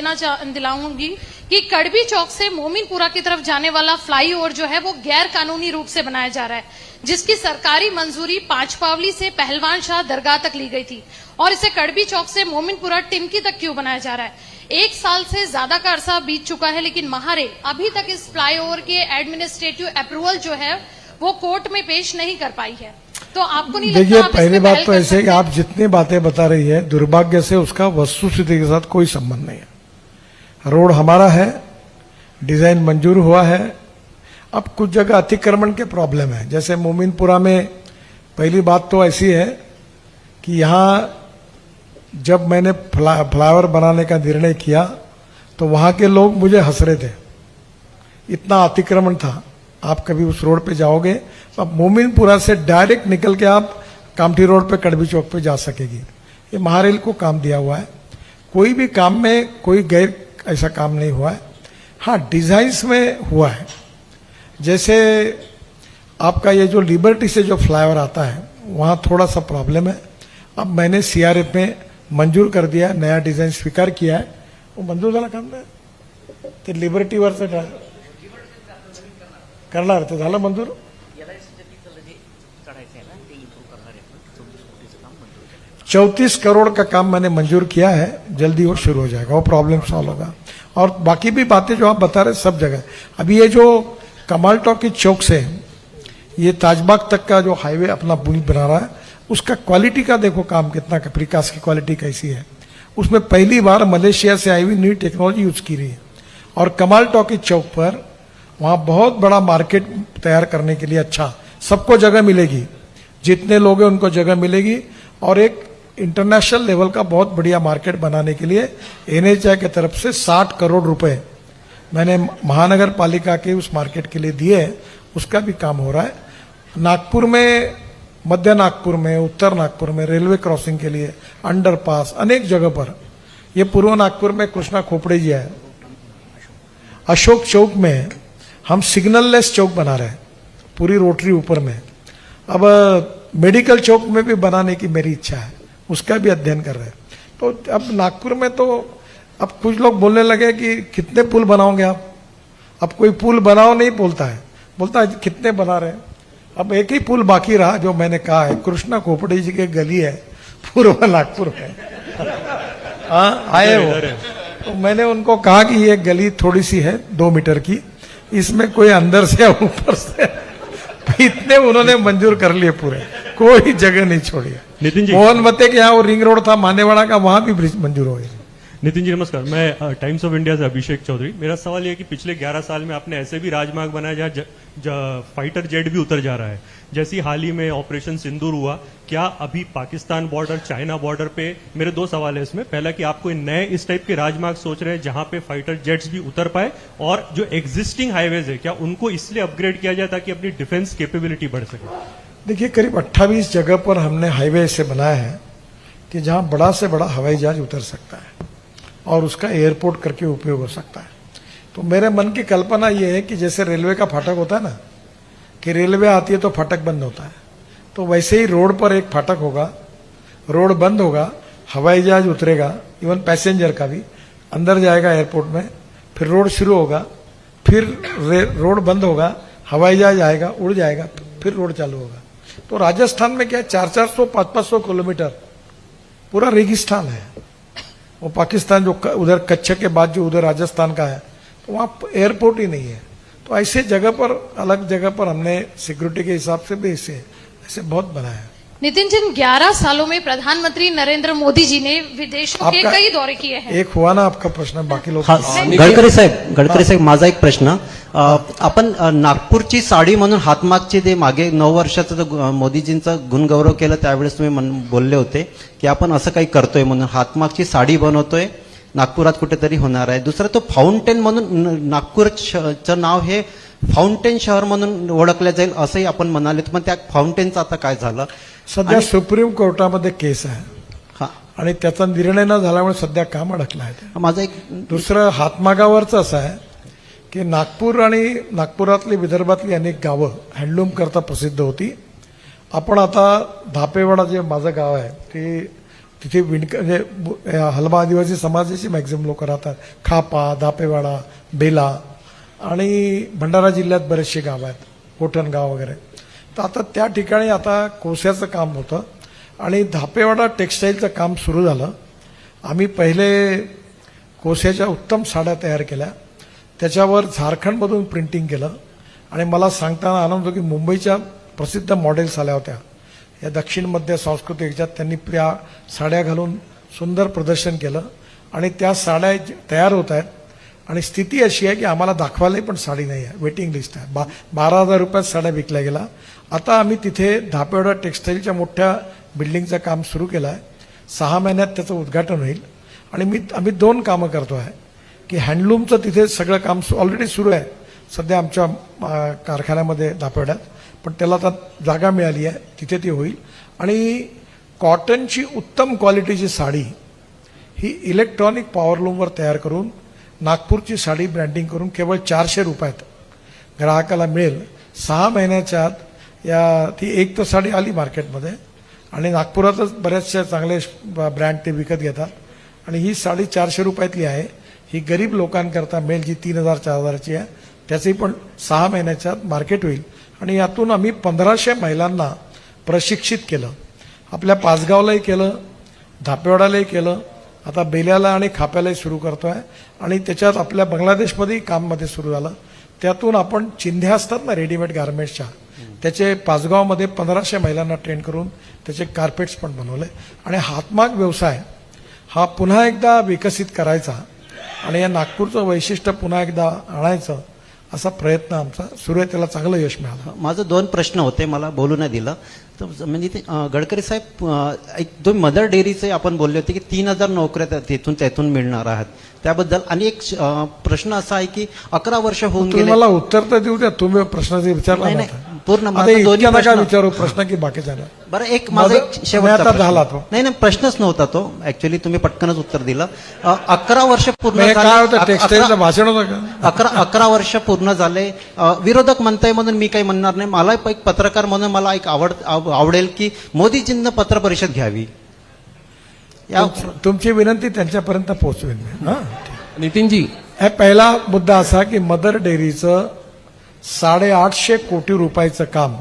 दिलाऊंगी कि कड़बी चौक से मोमिनपुरा की तरफ जाने वाला फ्लाईओवर जो है वो गैर कानूनी रूप से बनाया जा रहा है, जिसकी सरकारी मंजूरी 5 पावली से पहलवान शाह दरगाह तक ली गई थी, और इसे कड़बी चौक से मोमिनपुरा टिमकी तक क्यों बनाया जा रहा है? 1 साल से ज्यादा का अरसा बीत चुका है, लेकिन महारेल अभी तक इस फ्लाईओवर के एडमिनिस्ट्रेटिव अप्रूवल जो है वो कोर्ट में पेश नहीं कर पाई है. तो आपको नहीं देखिए, लगता आप पहली इसमें बात पहल तो कर ऐसे है कि सकते हैं? आप जितनी बातें बता रही है, दुर्भाग्य से उसका वस्तुस्थिति के साथ कोई संबंध नहीं है. रोड हमारा है, डिजाइन मंजूर हुआ है. अब कुछ जगह अतिक्रमण के प्रॉब्लम है. जैसे मोमिनपुरा में पहली बात तो ऐसी है कि यहाँ जब मैंने फ्लाईओवर बनाने का निर्णय किया तो वहां के लोग मुझे हंस रहे थे, इतना अतिक्रमण था. आप कभी उस रोड पे जाओगे तो अब मोमिनपुरा से डायरेक्ट निकल के आप कामठी रोड पे कड़बी चौक पे जा सकेगी. ये महारेल को काम दिया हुआ है. कोई भी काम में कोई गैर ऐसा काम नहीं हुआ है. हाँ, डिजाइन्स में हुआ है. जैसे आपका ये जो लिबर्टी से जो फ्लाईओवर आता है वहां थोड़ा सा प्रॉब्लम है. अब मैंने CRF में मंजूर कर दिया, नया डिजाइन स्वीकार किया है. वो मंजूर झाला काम नाही ते लिबर्टीवरचं करणार ते झालं मंजूर. 34 करोड़ का काम मैंने मंजूर किया है, जल्दी वो शुरू हो जाएगा, वो प्रॉब्लम सॉल्व होगा. और बाकी भी बातें जो आप बता रहे सब जगह. अभी ये जो कमाल टॉकी चौक से ये ताजबाग तक का जो हाईवे अपना पुल बना रहा है, उसका क्वालिटी का देखो काम कितना, प्रीकास्ट की क्वालिटी कैसी है. उसमें पहली बार मलेशिया से आई हुई नई टेक्नोलॉजी यूज की रही है. और कमाल टॉकी चौक पर वहां बहुत बड़ा मार्केट तैयार करने के लिए अच्छा, सबको जगह मिलेगी, जितने लोग हैं उनको जगह मिलेगी, और एक इंटरनेशनल लेवल का बहुत बढ़िया मार्केट बनाने के लिए एनएचआई की तरफ से 60 करोड़ रुपए मैंने महानगर पालिका के उस मार्केट के लिए दिए हैं, उसका भी काम हो रहा है। नागपुर में, मध्य नागपुर में, उत्तर नागपुर में रेलवे क्रॉसिंग के लिए अंडरपास अनेक जगह पर, ये पूर्व नागपुर में कृष्णा खोपड़े जी है, अशोक चौक में हम सिग्नललेस चौक बना रहे हैं पूरी रोटरी ऊपर में। अब मेडिकल चौक में भी बनाने की मेरी इच्छा है, उसका भी अध्ययन कर रहे हैं। तो अब नागपुर में तो अब कुछ लोग बोलने लगे कि कितने पुल बनाओगे आप, अब कोई पुल बनाओ नहीं बोलता है, बोलता है कितने बना रहे हैं। अब एक ही पुल बाकी रहा जो मैंने कहा है, कृष्णा खोपड़े जी की गली है पूर्व नागपुर में। हाँ आए वो, तो मैंने उनको कहा कि ये गली थोड़ी सी है 2 मीटर की, इसमें कोई अंदर से या ऊपर से इतने उन्होंने मंजूर कर लिए, पूरे कोई जगह नहीं छोड़ी। नितिन जी, मोहन मते के यहाँ वो रिंग रोड था मानेवाड़ा का, वहां भी ब्रिज मंजूर हो गई। नितिन जी नमस्कार, मैं टाइम्स ऑफ इंडिया से अभिषेक चौधरी। मेरा सवाल ये है कि पिछले 11 साल में आपने ऐसे भी राजमार्ग बनाया जहाँ फाइटर जेट भी उतर जा रहा है, जैसी हाल ही में ऑपरेशन सिंदूर हुआ। क्या अभी पाकिस्तान बॉर्डर, चाइना बॉर्डर पे, मेरे 2 सवाल है इसमें। पहला कि आप कोई नए इस टाइप के राजमार्ग सोच रहे हैं जहां पे फाइटर जेट्स भी उतर पाए, और जो एग्जिस्टिंग हाईवेज है क्या उनको इसलिए अपग्रेड किया जाए ताकि अपनी डिफेंस कैपेबिलिटी बढ़ सके? देखिए, करीब 28 जगह पर हमने हाईवे ऐसे बनाया है कि जहां बड़ा से बड़ा हवाई जहाज उतर सकता है और उसका एयरपोर्ट करके उपयोग हो सकता है। तो मेरे मन की कल्पना यह है कि जैसे रेलवे का फाटक होता है ना, कि रेलवे आती है तो फाटक बंद होता है, तो वैसे ही रोड पर एक फाटक होगा, रोड बंद होगा, हवाई जहाज उतरेगा, इवन पैसेंजर का भी अंदर जाएगा एयरपोर्ट में, फिर रोड शुरू होगा, फिर रोड बंद होगा, हवाई जहाज आएगा, उड़ जाएगा, फिर रोड चालू होगा। तो राजस्थान में क्या 400-400, 500-500 किलोमीटर पूरा रेगिस्तान है। वो पाकिस्तान जो उधर कच्छ के बाद जो उधर राजस्थान का है, तो वहां एयरपोर्ट ही नहीं है। तो ऐसे जगह पर, अलग जगह पर हमने सिक्योरिटी के हिसाब से भी ऐसे बहुत बनाया है। नितिन जी, 11 सालों में प्रधानमंत्री नरेंद्र मोदी जी ने विदेशों के कई दौरे किए हैं। एक हुआ ना आपका प्रश्न, बाकी लोग गडकरी साहेब माझा एक प्रश्न, आपण नागपूरची साडी म्हणून हातमागची ते मागे 9 वर्षाचा जो मोदीजींचा गुणगौरव केला त्यावेळेस तुम्ही बोलले होते की आपण असं काही करतोय म्हणून हातमागची साडी बनवतोय, नागपुरात कुठेतरी होणार आहे। दुसरं तो फाउंटेन म्हणून नागपूरचं नाव हे फाउंटेन शहर म्हणून ओळखलं जाईल असंही आपण म्हणाले, पण त्या फाउंटेनचं आता काय झालं? सध्या सुप्रीम कोर्टामध्ये केस आहे हा, आणि त्याचा निर्णय न झाल्यामुळे सध्या काम अडकलं आहे। माझा एक दुसरं हातमागावरचं असं आहे की नागपूर आणि नागपुरातली, विदर्भातली अनेक गावं हँडलूम करता प्रसिद्ध होती। आपण आता धापेवाडा जे माझं गाव आहे ते तिथे म्हणजे हलमा आदिवासी समाजाची मॅक्झिमम लोक राहतात, खापा, धापेवाडा, बेला आणि भंडारा जिल्ह्यात बरेचसे गाव आहेत, कोठण गाव वगैरे। तर आता त्या ठिकाणी आता कोस्याचं काम होतं आणि धापेवाडा टेक्स्टाईलचं काम सुरू झालं। आम्ही पहिले कोस्याच्या उत्तम साड्या तयार केल्या, त्याच्यावर झारखंडमधून प्रिंटिंग केलं आणि मला सांगताना आनंद होतो की मुंबईच्या प्रसिद्ध मॉडेल्स आल्या होत्या या दक्षिण मध्य सांस्कृतिक ह्याच्यात, त्यांनी त्या साड्या घालून सुंदर प्रदर्शन केलं आणि त्या साड्या तयार होत आहेत आणि स्थिती अशी आहे की आम्हाला दाखवायलाही पण साडी नाही आहे, वेटिंग लिस्ट आहे। 12,000 रुपयात साड्या विकल्या गेला। आता आम्ही तिथे धापेवाडा टेक्स्टाईलच्या मोठ्या बिल्डिंगचं काम सुरू केलं आहे, 6 महिन्यात त्याचं उद्घाटन होईल आणि आम्ही 2 कामं करतो आहे की हँडलूमचं तिथे सगळं काम ऑलरेडी सुरू आहे सध्या आमच्या कारखान्यामध्ये धापेवाड्यात, पण त्याला आता जागा मिळाली आहे, तिथे ती होईल। आणि कॉटनची उत्तम क्वालिटीची साडी ही इलेक्ट्रॉनिक पॉवरलूमवर तयार करून नागपूरची साडी ब्रँडिंग करून केवळ 400 रुपयात ग्राहकाला मिळेल। 6 महिन्याच्या आत ती एक तर साडी आली मार्केटमध्ये आणि नागपुरातच बऱ्याचशा चांगले ब्रँड ते विकत घेतात आणि ही साडी 400 रुपयातली आहे। ही गरीब लोकांकरता मिळेल जी 3,000-4,000ची आहे, त्याचंही पण 6 महिन्याच्या आत मार्केट होईल आणि यातून आम्ही 1500 महिलांना प्रशिक्षित केलं। आपल्या पाचगावलाही केलं, धापेवाडालाही केलं, आता बेल्याला आणि खाप्यालाही सुरू करतोय आणि त्याच्यात आपल्या बांगलादेशमध्येही काम मध्ये सुरू झालं। त्यातून आपण चिंध्या असतात ना रेडीमेड गारमेंट्सच्या, त्याचे पाचगावमध्ये 1500 महिलांना ट्रेन करून त्याचे कार्पेट्स पण बनवले आणि हातमाग व्यवसाय हा पुन्हा एकदा विकसित करायचा आणि या नागपूरचं वैशिष्ट्य पुन्हा एकदा आणायचं असा प्रयत्न आमचा सुरू आहे, त्याला चांगलं यश मिळालं. माझं 2 प्रश्न होते, मला बोलू नाही दिलं. तर म्हणजे ते गडकरी साहेब, एक 2 मदर डेअरीचे आपण बोलले होते की 3000 नोकऱ्या त्यातून मिळणार आहेत त्याबद्दल. आणि एक प्रश्न असा आहे की 11 वर्ष होऊन तुम्ही गेले. मला उत्तर तर देऊ द्या, तुम्ही प्रश्नाचे विचारला नाही, नव्हता. नाही, पूर्ण आता माझं दोन्ही इतक्या नका प्रश्न- विचारू प्रश्न की बाकीच्या नाही. बरं, एक माझा एक शेवटचा आता प्रश्न. झाला तो. नाही नाही, प्रश्नच नव्हता तो, ऍक्च्युली तुम्ही पटकनच उत्तर दिलं. 11 वर्ष पूर्ण हे काय होतं, झाले. टेक्सटाईलचं भाषण होतं का? 11 वर्ष पूर्ण झाले. विरोधक म्हणताय म्हणून मी काही म्हणणार नाही. मला एक पत्रकार म्हणून मला एक आवडेल की मोदीजींना पत्र परिषद घ्यावी. तुमची विनंती त्यांच्यापर्यंत पोहोचवेन मी. हां, नितीन जी, हे पहिला मुद्दा असा की मदर डेअरीचं 850 कोटी रुपयाचं काम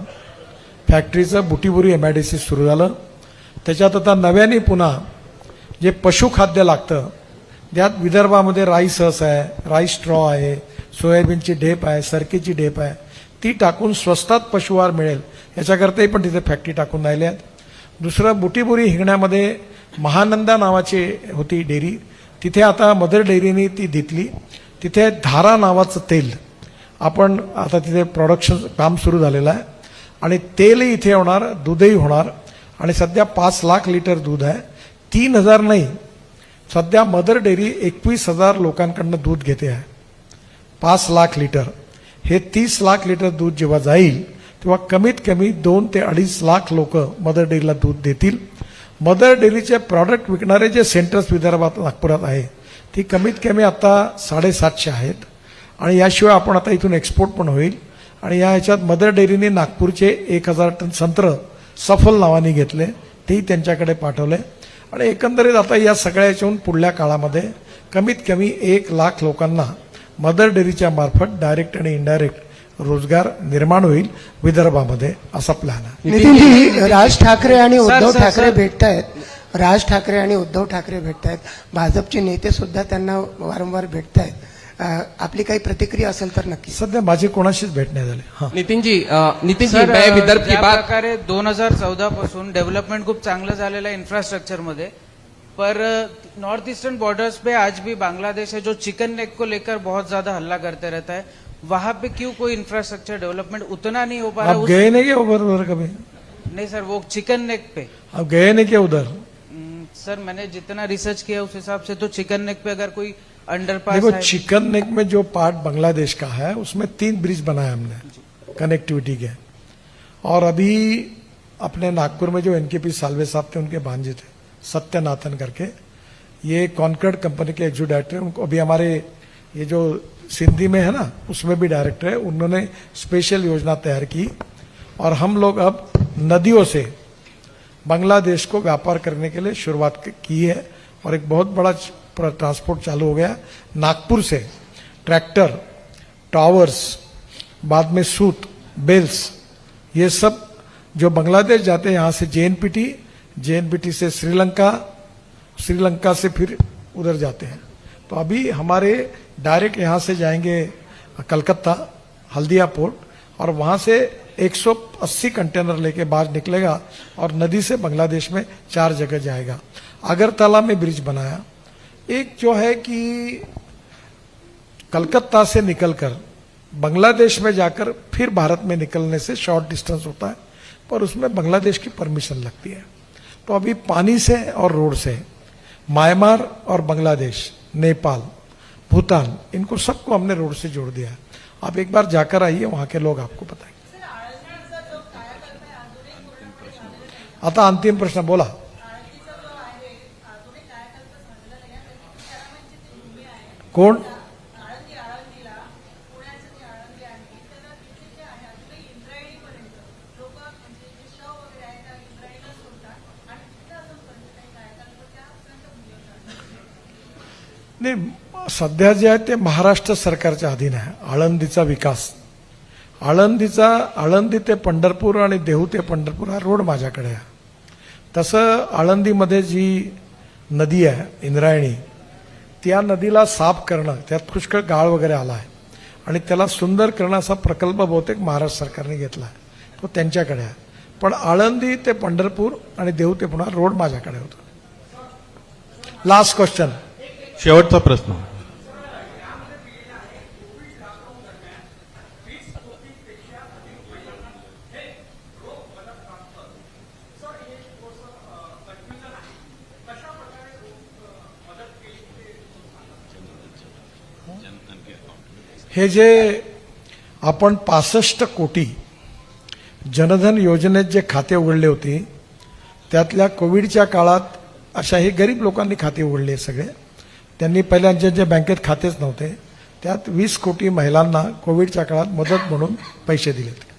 फॅक्टरीचं बुटीबुरी MIDC सुरू झालं. त्याच्यात आता नव्याने पुन्हा जे पशुखाद्य लागतं, त्यात विदर्भामध्ये राईस हस आहे, राईस स्ट्रॉ आहे, सोयाबीनची ढेप आहे, सरकीची ढेप आहे, ती टाकून स्वस्तात पशुहार मिळेल याच्याकरताही पण तिथे फॅक्टरी टाकून राहिल्या आहेत. दुसरं बुटीबुरी हिंगण्यामध्ये महानंदा नावाची होती डेअरी, तिथे आता मदर डेअरीने ती घेतली. तिथे धारा नावाचं तेल आपण आता तिथे प्रोडक्शन काम सुरू झालेलं आहे आणि तेलही इथे होणार, दूधही होणार. आणि सध्या 5 लाख लिटर दूध आहे. 3000 नाही, सध्या मदर डेअरी 21,000 लोकांकडनं दूध घेते आहे. 5 लाख लिटर, हे 30 लाख लिटर दूध जेव्हा जाईल तेव्हा कमीत कमी 2 ते 2.5 लाख लोक मदर डेअरीला दूध देतील. मदर डेअरीचे प्रॉडक्ट विकणारे जे सेंटर्स विदर्भात नागपुरात आहे ती कमीत कमी आता 750 आहेत. आणि याशिवाय आपण आता इथून एक्सपोर्ट पण होईल. आणि या ह्याच्यात मदर डेअरीने नागपूरचे 1000 टन संत्र सफल नावाने घेतले, तेही त्यांच्याकडे पाठवले. आणि एकंदरीत आता या सगळ्या याच्याहून पुढल्या काळामध्ये कमीत कमी 1 लाख लोकांना मदर डेअरीच्या मार्फत डायरेक्ट आणि इनडायरेक्ट रोजगार निर्माण होईल विदर्भामध्ये, असा प्लॅन आहे. नितीनजी, राज ठाकरे आणि उद्धव ठाकरे भेटतायत. राज ठाकरे आणि उद्धव ठाकरे भेटतायत. भाजपचे नेते सुद्धा त्यांना वारंवार भेटतायत. आपली काही प्रतिक्रिया असेल तर नक्की. सध्या माझी कोणाशीच भेट नाही झाली. हां, नितीन जी, सर, मैं विदर्भ की ज्या बात. प्रकारे 2014 पासून डेव्हलपमेंट खूप चांगलं झालेलं आहे इंफ्रास्ट्रक्चर मध्ये, पर नॉर्थ ईस्टर्न बॉर्डर्स पे आज भी बांग्लादेश है जो चिकन नेक को लेकर बहुत ज्यादा हल्ला करते रहता है. वहां पे क्यों कोई इंफ्रास्ट्रक्चर डेवलपमेंट उतना नहीं हो पा रहा? आप गए नहीं क्या उधर कभी? नहीं सर, वो चिकन नेक पे आप गए नहीं क्या उधर? सर मैंने जितना रिसर्च किया उस हिसाब से तो चिकन नेक पे अगर कोई अंडरपास देखो, है. चिकन नेक में जो पार्ट बांग्लादेश का है उसमें 3 ब्रिज बनाए हमने कनेक्टिविटी के. और अभी अपने नागपुर में जो NKP सालवे साहब थे उनके भांजे थे सत्यनाथन करके, ये कॉन्कर्ड कंपनी के एग्जीक्यूटिव डायरेक्टर, उनको अभी हमारे ये जो सिंधी में है ना उसमें भी डायरेक्टर है, उन्होंने स्पेशल योजना तैयार की. और हम लोग अब नदियों से बांग्लादेश को व्यापार करने के लिए शुरुआत की है. और एक बहुत बड़ा ट्रांसपोर्ट चालू हो गया नागपुर से. ट्रैक्टर, टावर्स, बाद में सूत, बेल्स, ये सब जो बांग्लादेश जाते हैं यहाँ से JNPT से श्रीलंका से फिर उधर जाते हैं. तो अभी हमारे डायरेक्ट यहाँ से जाएंगे कलकत्ता हल्दिया पोर्ट, और वहाँ से 180 कंटेनर लेके बाहर निकलेगा और नदी से बांग्लादेश में 4 जगह जाएगा. अगरतला में ब्रिज बनाया. एक जो है कि कलकत्ता से निकलकर बांग्लादेश में जाकर फिर भारत में निकलने से शॉर्ट डिस्टेंस होता है, पर उसमें बांग्लादेश की परमिशन लगती है. तो अभी पानी से और रोड से म्यांमार और बांग्लादेश, नेपाल, भूटान, इनको सबको हमने रोड से जोड़ दिया है. आप एक बार जाकर आइए, वहां के लोग आपको बताएंगे. आता अंतिम प्रश्न बोला. कोण? नाही, सध्या जे आहे ते महाराष्ट्र सरकारच्या अधीन आहे. आळंदीचा विकास, आळंदी ते पंढरपूर आणि देहू ते पंढरपूर हा रोड माझ्याकडे आहे. तसं आळंदीमध्ये जी नदी आहे इंद्रायणी, त्या नदीला साफ करणं, त्यात पुष्कळ गाळ वगैरे आला आहे आणि त्याला सुंदर करण्याचा प्रकल्प बहुतेक महाराष्ट्र सरकारने घेतला आहे, तो त्यांच्याकडे आहे. पण आळंदी ते पंढरपूर आणि देहू ते पुन्हा रोड माझ्याकडे होता. लास्ट क्वेश्चन, शेवटचा प्रश्न. हे जे आपण 65 कोटी जनधन योजनेत जे खाते उघडले होते त्यातल्या कोविडच्या काळात अशा हे गरीब लोकांनी खाते उघडले सगळे. त्यांनी पहिल्यांच्या जे बँकेत खातेच नव्हते त्यात 20 कोटी महिलांना कोविडच्या काळात मदत म्हणून पैसे दिलेत.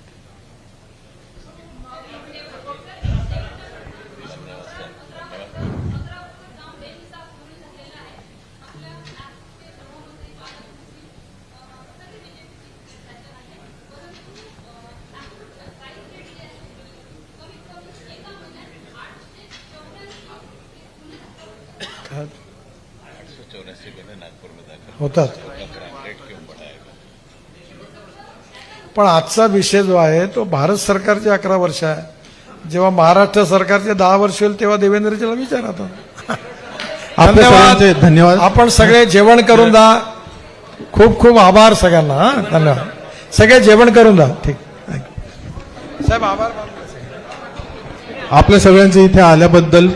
होतात. पण आजचा विषय जो आहे तो भारत सरकारचे 11 वर्ष आहे. जेव्हा महाराष्ट्र सरकारचे 10 वर्ष होईल तेव्हा देवेंद्रजीला विचारा तो. आपल्या सर्वांचे धन्यवाद. आपण सगळे जेवण करून जा. खूप खूप आभार सगळ्यांना. हा, धन्यवाद. सगळे जेवण करून जा. ठीक साहेब, आभार. आपल्या सगळ्यांचे इथे आल्याबद्दल